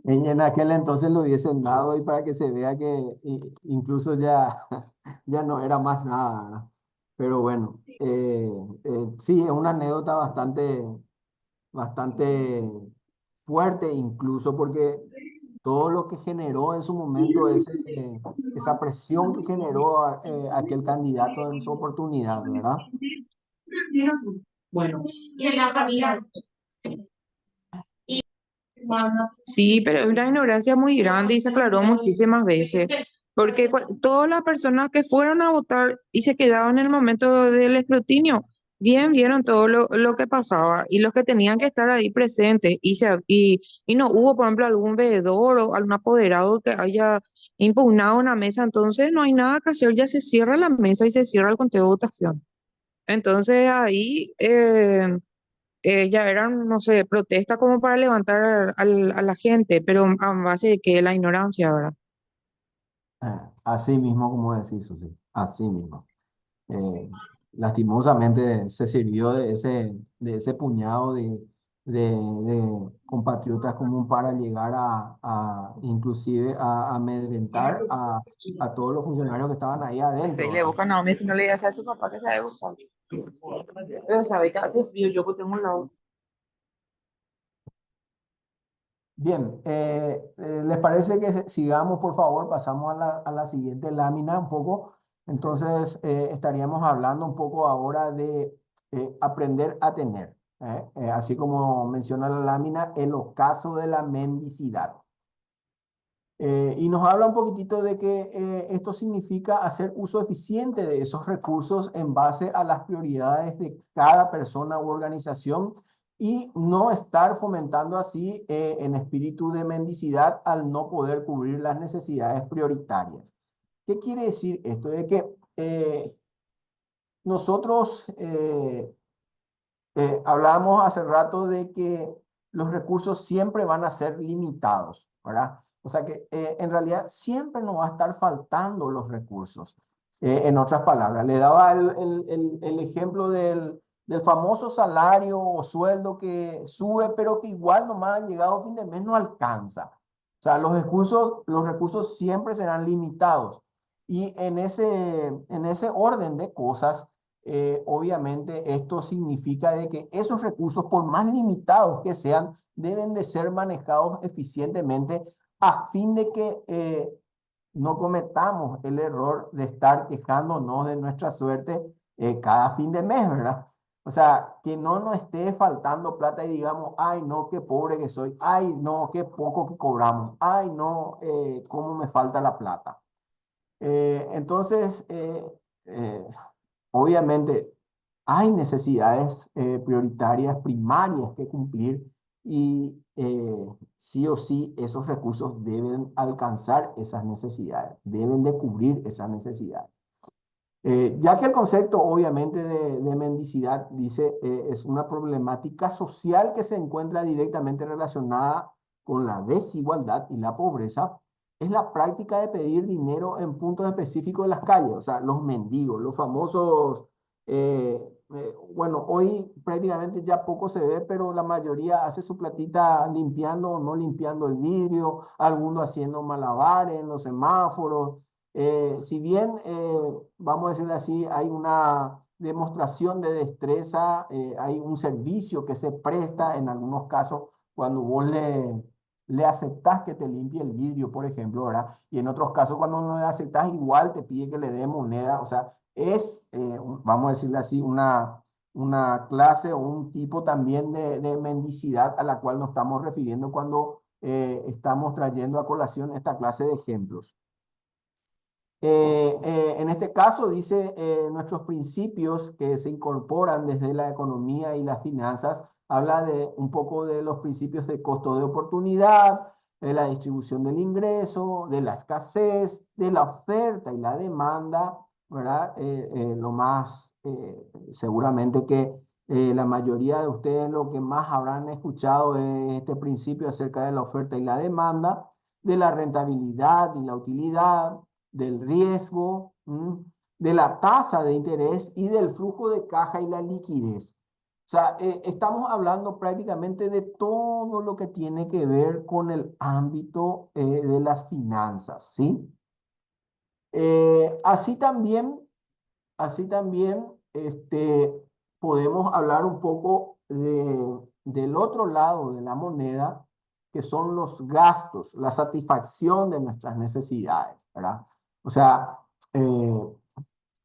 Y en aquel entonces lo hubiesen dado y para que se vea que incluso ya, ya no era más nada, ¿verdad? Pero bueno, sí, es una anécdota bastante fuerte, incluso porque todo lo que generó en su momento esa presión que generó aquel candidato en su oportunidad, ¿verdad? Bueno, sí, pero es una ignorancia muy grande y se aclaró muchísimas veces, porque todas las personas que fueron a votar y se quedaban en el momento del escrutinio, bien vieron todo lo que pasaba y los que tenían que estar ahí presentes y no hubo, por ejemplo, algún veedor o algún apoderado que haya impugnado una mesa, entonces no hay nada que hacer, ya se cierra la mesa y se cierra el conteo de votación. Entonces ahí ya eran, no sé, protestas como para levantar a la gente, pero a base de que la ignorancia, ¿verdad? Así mismo como decís, Susi, así mismo. Eh, Lastimosamente se sirvió de ese puñado de compatriotas como para llegar inclusive a amedrentar a todos los funcionarios que estaban ahí Y adentro, le ¿verdad? buscan a Messi, no le digas a su papá que sabe buscar. Pero sabe que hace frío, yo que tengo un lado. Bien, ¿les parece que sigamos, por favor? Pasamos a la siguiente lámina un poco. Entonces, estaríamos hablando un poco ahora de aprender a tener, así como menciona la lámina, el ocaso de la mendicidad. Y nos habla un poquitito de que esto significa hacer uso eficiente de esos recursos en base a las prioridades de cada persona u organización y no estar fomentando así en espíritu de mendicidad al no poder cubrir las necesidades prioritarias. ¿Qué quiere decir esto? De que nosotros hablábamos hace rato de que los recursos siempre van a ser limitados, ¿verdad? O sea que en realidad siempre nos va a estar faltando los recursos. En otras palabras, le daba el ejemplo del famoso salario o sueldo que sube, pero que igual nomás al llegado a fin de mes no alcanza. O sea, los recursos siempre serán limitados. Y en ese orden de cosas, obviamente esto significa de que esos recursos, por más limitados que sean, deben de ser manejados eficientemente a fin de que no cometamos el error de estar quejándonos de nuestra suerte cada fin de mes, ¿verdad? O sea, que no nos esté faltando plata y digamos, ay, no, qué pobre que soy, ay, no, qué poco que cobramos, ay, no, cómo me falta la plata. Entonces, eh, obviamente, hay necesidades prioritarias, primarias que cumplir y sí o sí esos recursos deben alcanzar esas necesidades, deben de cubrir esas necesidades. Ya que el concepto obviamente de mendicidad dice es una problemática social que se encuentra directamente relacionada con la desigualdad y la pobreza, es la práctica de pedir dinero en puntos específicos de las calles, o sea, los mendigos, los famosos, bueno, hoy prácticamente ya poco se ve, pero la mayoría hace su platita limpiando o no limpiando el vidrio, algunos haciendo malabares en los semáforos. Si bien, vamos a decirlo así, hay una demostración de destreza, hay un servicio que se presta en algunos casos cuando vos le aceptás que te limpie el vidrio, por ejemplo, ¿verdad? Y en otros casos cuando no le aceptás igual te pide que le dé moneda, o sea, es, vamos a decirle así, una clase o un tipo también de mendicidad a la cual nos estamos refiriendo cuando estamos trayendo a colación esta clase de ejemplos. En este caso dice nuestros principios que se incorporan desde la economía y las finanzas, habla de un poco de los principios de costo de oportunidad, de la distribución del ingreso, de la escasez, de la oferta y la demanda, ¿verdad? Lo más, seguramente que la mayoría de ustedes lo que más habrán escuchado es este principio acerca de la oferta y la demanda, de la rentabilidad y la utilidad, del riesgo, de la tasa de interés y del flujo de caja y la liquidez. O sea, estamos hablando prácticamente de todo lo que tiene que ver con el ámbito de las finanzas, ¿sí? Así también, podemos hablar un poco del otro lado de la moneda, que son los gastos, la satisfacción de nuestras necesidades, ¿verdad? O sea,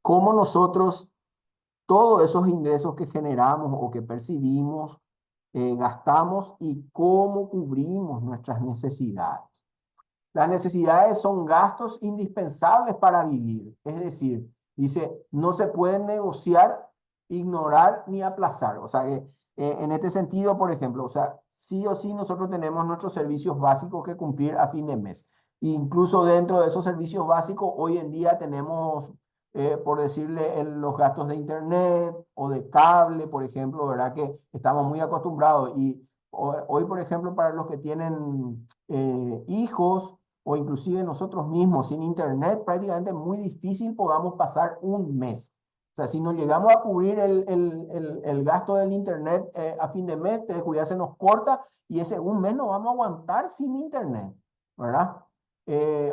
cómo nosotros, todos esos ingresos que generamos o que percibimos, gastamos y cómo cubrimos nuestras necesidades. Las necesidades son gastos indispensables para vivir. Es decir, dice, no se pueden negociar, ignorar ni aplazar. O sea que en este sentido, por ejemplo, o sea, sí o sí nosotros tenemos nuestros servicios básicos que cumplir a fin de mes. Incluso dentro de esos servicios básicos, hoy en día tenemos, por decirle, los gastos de internet o de cable, por ejemplo, ¿verdad? Que estamos muy acostumbrados. Y hoy, por ejemplo, para los que tienen hijos, o inclusive nosotros mismos sin internet, prácticamente muy difícil podamos pasar un mes. O sea, si no llegamos a cubrir el gasto del internet a fin de mes, te descuidas, se nos corta y ese un mes no vamos a aguantar sin internet, ¿verdad?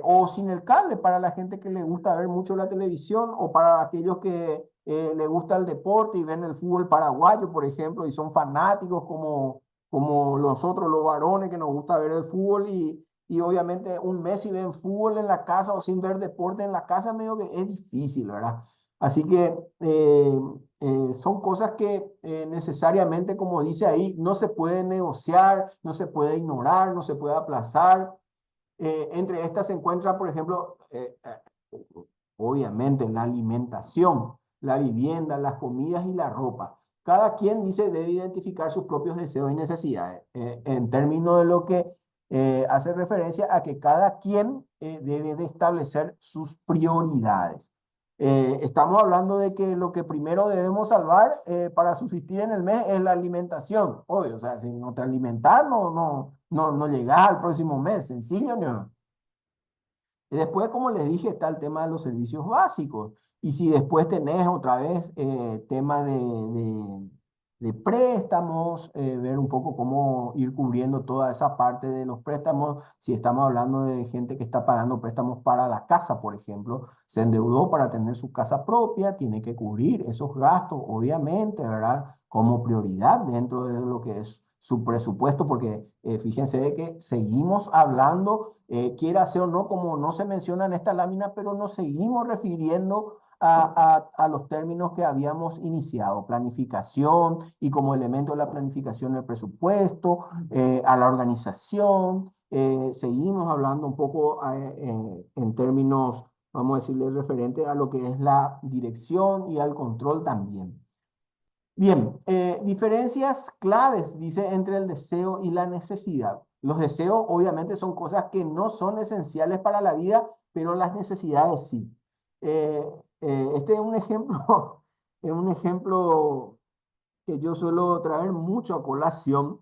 O sin el cable para la gente que le gusta ver mucho la televisión o para aquellos que le gusta el deporte y ven el fútbol paraguayo, por ejemplo, y son fanáticos como nosotros, los varones, que nos gusta ver el fútbol y obviamente un mes si ven fútbol en la casa o sin ver deporte en la casa, medio que es difícil, ¿verdad? Así que son cosas que necesariamente, como dice ahí, no se puede negociar, no se puede ignorar, no se puede aplazar. Entre estas se encuentra, por ejemplo, obviamente la alimentación, la vivienda, las comidas y la ropa. Cada quien dice debe identificar sus propios deseos y necesidades en términos de lo que hace referencia a que cada quien debe de establecer sus prioridades. Estamos hablando de que lo que primero debemos salvar para subsistir en el mes es la alimentación. Obvio, o sea, si no te alimentas, no llegas al próximo mes, sencillo, ¿no? Y después, como les dije, está el tema de los servicios básicos. Y si después tenés otra vez tema de préstamos, ver un poco cómo ir cubriendo toda esa parte de los préstamos. Si estamos hablando de gente que está pagando préstamos para la casa, por ejemplo, se endeudó para tener su casa propia, tiene que cubrir esos gastos, obviamente, ¿verdad? Como prioridad dentro de lo que es su presupuesto, porque fíjense de que seguimos hablando, quiera sea o no, como no se menciona en esta lámina, pero nos seguimos refiriendo a los términos que habíamos iniciado, planificación y como elemento de la planificación el presupuesto, a la organización, seguimos hablando un poco en términos, vamos a decirle, referente a lo que es la dirección y al control también. Bien, diferencias claves, dice, entre el deseo y la necesidad. Los deseos obviamente son cosas que no son esenciales para la vida, pero las necesidades sí. Este es un ejemplo, es un ejemplo que yo suelo traer mucho a colación,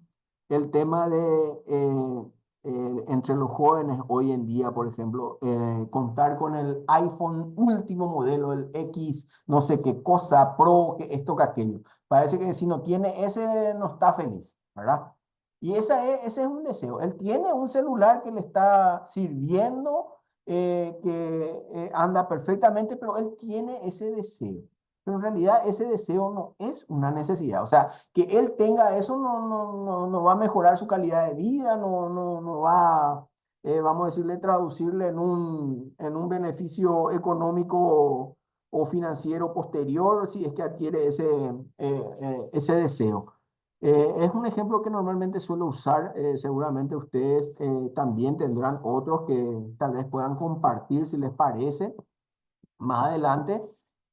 el tema de entre los jóvenes hoy en día, por ejemplo, contar con el iPhone último modelo, el X, no sé qué cosa, Pro, que esto, que aquello. Parece que si no tiene ese, no está feliz, ¿verdad? Y ese es un deseo. Él tiene un celular que le está sirviendo, que anda perfectamente, pero él tiene ese deseo. Pero en realidad ese deseo no es una necesidad. O sea, que él tenga eso no va a mejorar su calidad de vida, no va, vamos a decirle, traducirle en un beneficio económico o financiero posterior si es que adquiere ese deseo. Es un ejemplo que normalmente suelo usar, seguramente ustedes también tendrán otros que tal vez puedan compartir si les parece más adelante.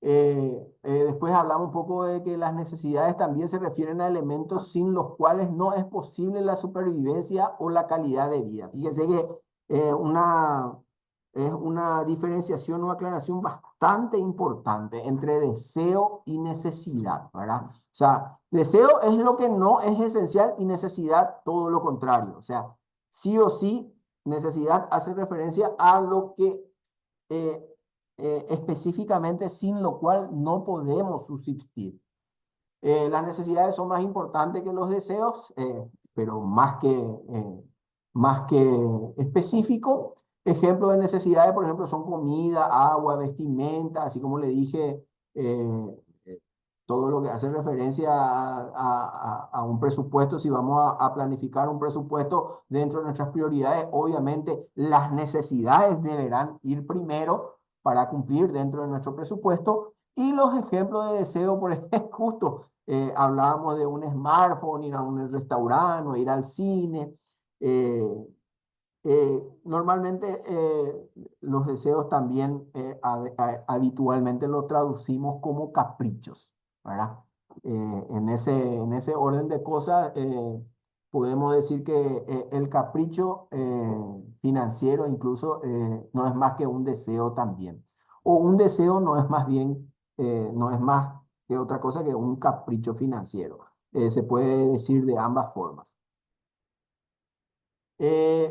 Después hablamos un poco de que las necesidades también se refieren a elementos sin los cuales no es posible la supervivencia o la calidad de vida. Fíjense que es una diferenciación o aclaración bastante importante entre deseo y necesidad, ¿verdad? O sea, deseo es lo que no es esencial y necesidad todo lo contrario. O sea, sí o sí, necesidad hace referencia a lo que eh, específicamente sin lo cual no podemos subsistir. Las necesidades son más importantes que los deseos, pero más que específico. Ejemplos de necesidades, por ejemplo, son comida, agua, vestimenta, así como le dije, todo lo que hace referencia a un presupuesto. Si vamos a planificar un presupuesto dentro de nuestras prioridades, obviamente las necesidades deberán ir primero para cumplir dentro de nuestro presupuesto. Y los ejemplos de deseo, por ejemplo, justo hablábamos de un smartphone, ir a un restaurante o ir al cine. Normalmente los deseos también habitualmente lo traducimos como caprichos, ¿verdad? En ese orden de cosas, podemos decir que el capricho financiero incluso no es más que un deseo también. O un deseo no es más bien, no es más que otra cosa que un capricho financiero. Se puede decir de ambas formas.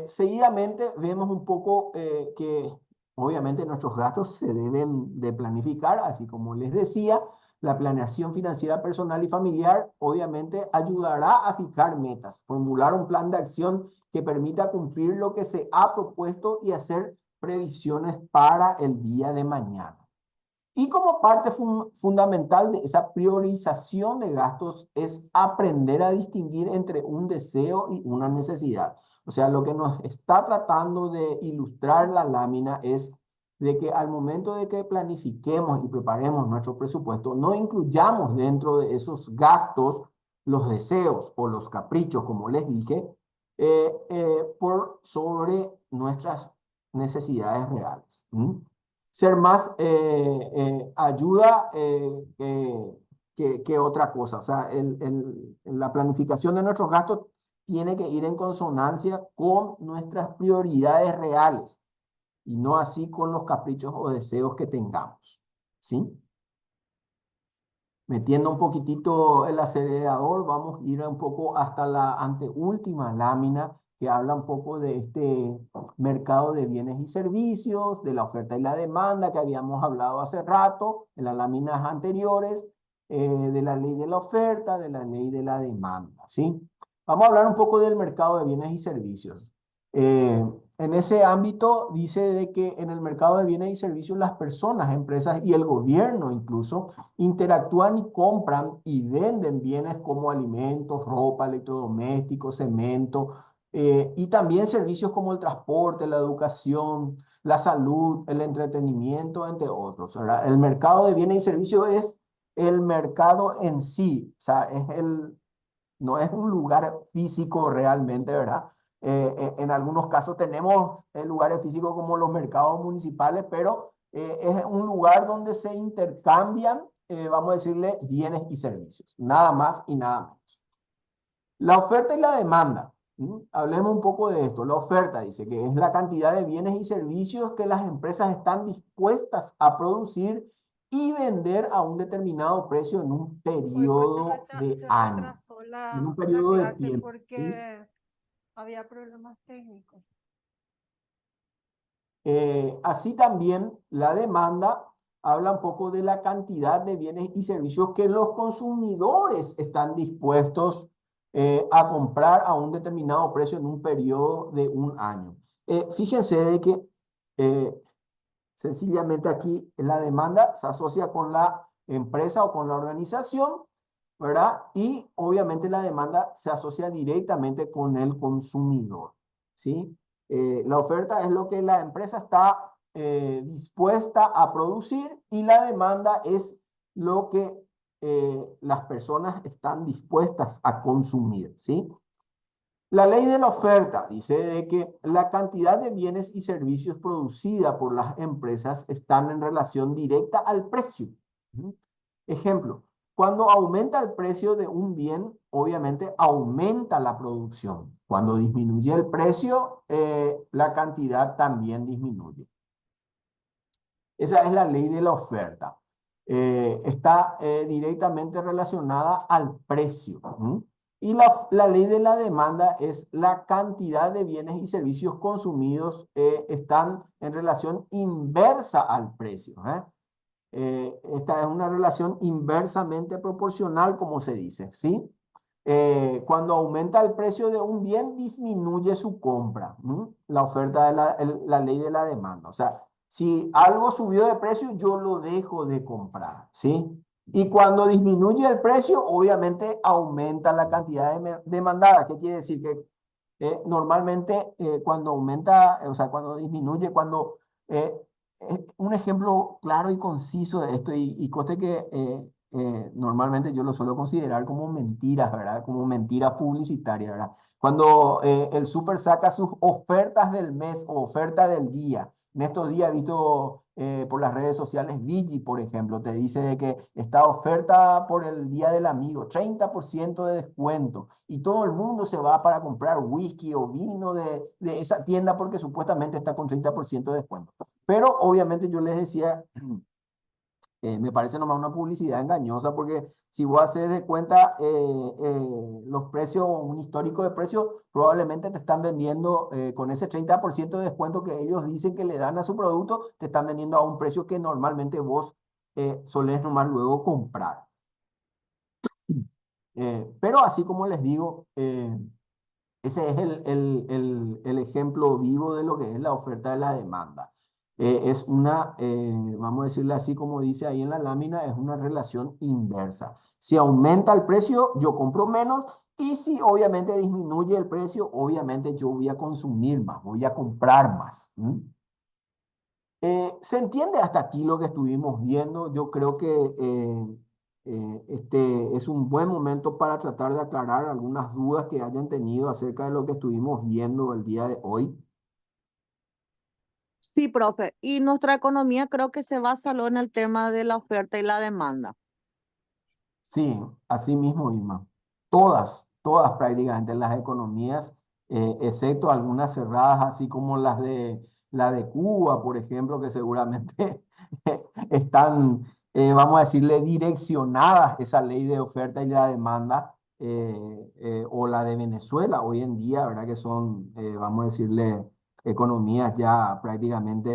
Seguidamente vemos un poco que obviamente nuestros gastos se deben de planificar, así como les decía, la planeación financiera personal y familiar obviamente ayudará a fijar metas, formular un plan de acción que permita cumplir lo que se ha propuesto y hacer previsiones para el día de mañana. Y como parte fundamental de esa priorización de gastos es aprender a distinguir entre un deseo y una necesidad. O sea, lo que nos está tratando de ilustrar la lámina es de que al momento de que planifiquemos y preparemos nuestro presupuesto, no incluyamos dentro de esos gastos los deseos o los caprichos, como les dije, por sobre nuestras necesidades reales. Ser más ayuda que otra cosa. O sea, la planificación de nuestros gastos tiene que ir en consonancia con nuestras prioridades reales y no así con los caprichos o deseos que tengamos. ¿Sí? Metiendo un poquitito el acelerador, vamos a ir un poco hasta la anteúltima lámina que habla un poco de este mercado de bienes y servicios, de la oferta y la demanda que habíamos hablado hace rato en las láminas anteriores, de la ley de la oferta, de la ley de la demanda, ¿sí? Vamos a hablar un poco del mercado de bienes y servicios. En ese ámbito dice de que en el mercado de bienes y servicios las personas, empresas y el gobierno incluso interactúan y compran y venden bienes como alimentos, ropa, electrodomésticos, cemento, y también servicios como el transporte, la educación, la salud, el entretenimiento, entre otros, ¿verdad? El mercado de bienes y servicios es el mercado en sí, o sea, no es un lugar físico realmente, ¿verdad? En algunos casos tenemos lugares físicos como los mercados municipales, pero es un lugar donde se intercambian, vamos a decirle, bienes y servicios, nada más y nada menos. La oferta y la demanda. Hablemos un poco de esto. La oferta dice que es la cantidad de bienes y servicios que las empresas están dispuestas a producir y vender a un determinado precio en un periodo de años, en un periodo de tiempo. Porque había problemas técnicos. Así también la demanda habla un poco de la cantidad de bienes y servicios que los consumidores están dispuestos a comprar a un determinado precio en un periodo de un año. Fíjense de que sencillamente aquí la demanda se asocia con la empresa o con la organización, ¿verdad? Y obviamente la demanda se asocia directamente con el consumidor, ¿sí? La oferta es lo que la empresa está dispuesta a producir y la demanda es lo que las personas están dispuestas a consumir, ¿sí? La ley de la oferta dice de que la cantidad de bienes y servicios producida por las empresas están en relación directa al precio. ¿Mm? Ejemplo, cuando aumenta el precio de un bien, obviamente aumenta la producción. Cuando disminuye el precio, la cantidad también disminuye. Esa es la ley de la oferta. Está directamente relacionada al precio. ¿Mm? Y la ley de la demanda es la cantidad de bienes y servicios consumidos están en relación inversa al precio. Esta es una relación inversamente proporcional, como se dice, ¿sí? Cuando aumenta el precio de un bien, disminuye su compra. La oferta de la ley de la demanda. O sea, si algo subió de precio, yo lo dejo de comprar, ¿sí? Y cuando disminuye el precio, obviamente aumenta la cantidad demandada. ¿Qué quiere decir? Que normalmente cuando aumenta, o sea, cuando disminuye, un ejemplo claro y conciso de esto, y conste que normalmente yo lo suelo considerar como mentiras, ¿verdad? Como mentiras publicitarias, ¿verdad? Cuando el súper saca sus ofertas del mes o oferta del día. En estos días he visto por las redes sociales, Digi, por ejemplo, te dice de que esta oferta por el Día del Amigo, 30% de descuento, y todo el mundo se va para comprar whisky o vino de esa tienda porque supuestamente está con 30% de descuento. Pero obviamente yo les decía, me parece nomás una publicidad engañosa porque si vos haces de cuenta los precios, un histórico de precios, probablemente te están vendiendo con ese 30% de descuento que ellos dicen que le dan a su producto, te están vendiendo a un precio que normalmente vos solés nomás luego comprar. Pero así como les digo, ese es el ejemplo vivo de lo que es la oferta de la demanda. Es una, vamos a decirle así como dice ahí en la lámina, es una relación inversa. Si aumenta el precio, yo compro menos, y si obviamente disminuye el precio, obviamente yo voy a consumir más, voy a comprar más. ¿Se entiende hasta aquí lo que estuvimos viendo? Yo creo que este es un buen momento para tratar de aclarar algunas dudas que hayan tenido acerca de lo que estuvimos viendo el día de hoy. Sí, profe. Y nuestra economía creo que se basa solo en el tema de la oferta y la demanda. Sí, así mismo, Irma. Todas prácticamente las economías, excepto algunas cerradas, así como la de Cuba, por ejemplo, que seguramente están, vamos a decirle, direccionadas esa ley de oferta y la demanda, o la de Venezuela hoy en día, ¿verdad? Que son, vamos a decirle, economías ya prácticamente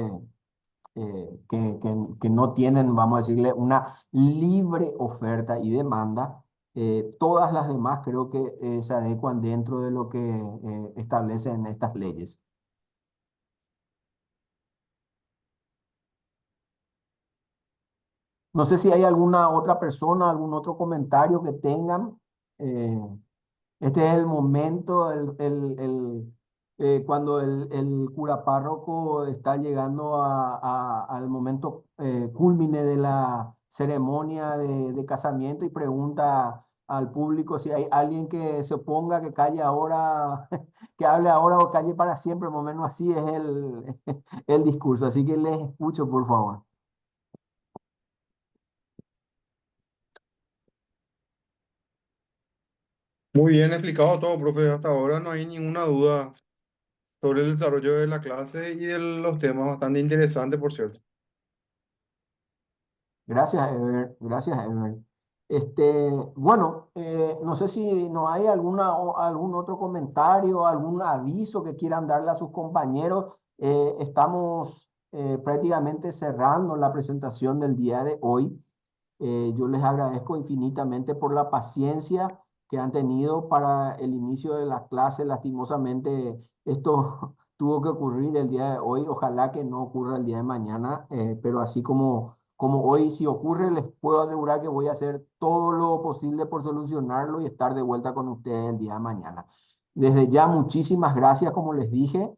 que no tienen, vamos a decirle, una libre oferta y demanda. Todas las demás creo que se adecuan dentro de lo que establecen estas leyes. No sé si hay alguna otra persona, algún otro comentario que tengan. Eh, Este es el momento, cuando el cura párroco está llegando al momento cúlmine de la ceremonia de casamiento y pregunta al público si hay alguien que se oponga, que calle ahora, que hable ahora o calle para siempre, más o menos así es el discurso. Así que les escucho, por favor. Muy bien explicado todo, profe. Hasta ahora no hay ninguna duda sobre el desarrollo de la clase y de los temas bastante interesantes, por cierto. Gracias, Ever. Gracias, Ever. Bueno, no sé si no hay algún otro comentario, algún aviso que quieran darle a sus compañeros. Estamos prácticamente cerrando la presentación del día de hoy. Yo les agradezco infinitamente por la paciencia que han tenido para el inicio de la clase. Lastimosamente, esto tuvo que ocurrir el día de hoy. Ojalá que no ocurra el día de mañana, pero así como hoy, si ocurre, les puedo asegurar que voy a hacer todo lo posible por solucionarlo y estar de vuelta con ustedes el día de mañana. Desde ya, muchísimas gracias, como les dije,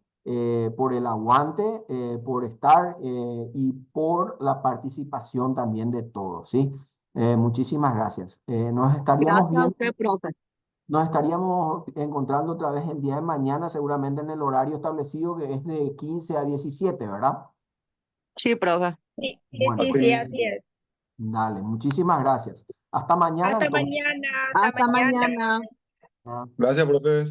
por el aguante, por estar y por la participación también de todos, ¿sí? Muchísimas gracias. Nos estaríamos Gracias a viendo, usted, profe. nos estaríamos encontrando otra vez el día de mañana, seguramente en el horario establecido que es de 15 a 17, ¿verdad? Sí, profe. Sí, sí, Bueno, sí, sí, así es. dale, muchísimas gracias. Hasta mañana Hasta entonces. mañana, hasta Hasta mañana. mañana. Ah. Gracias, profe.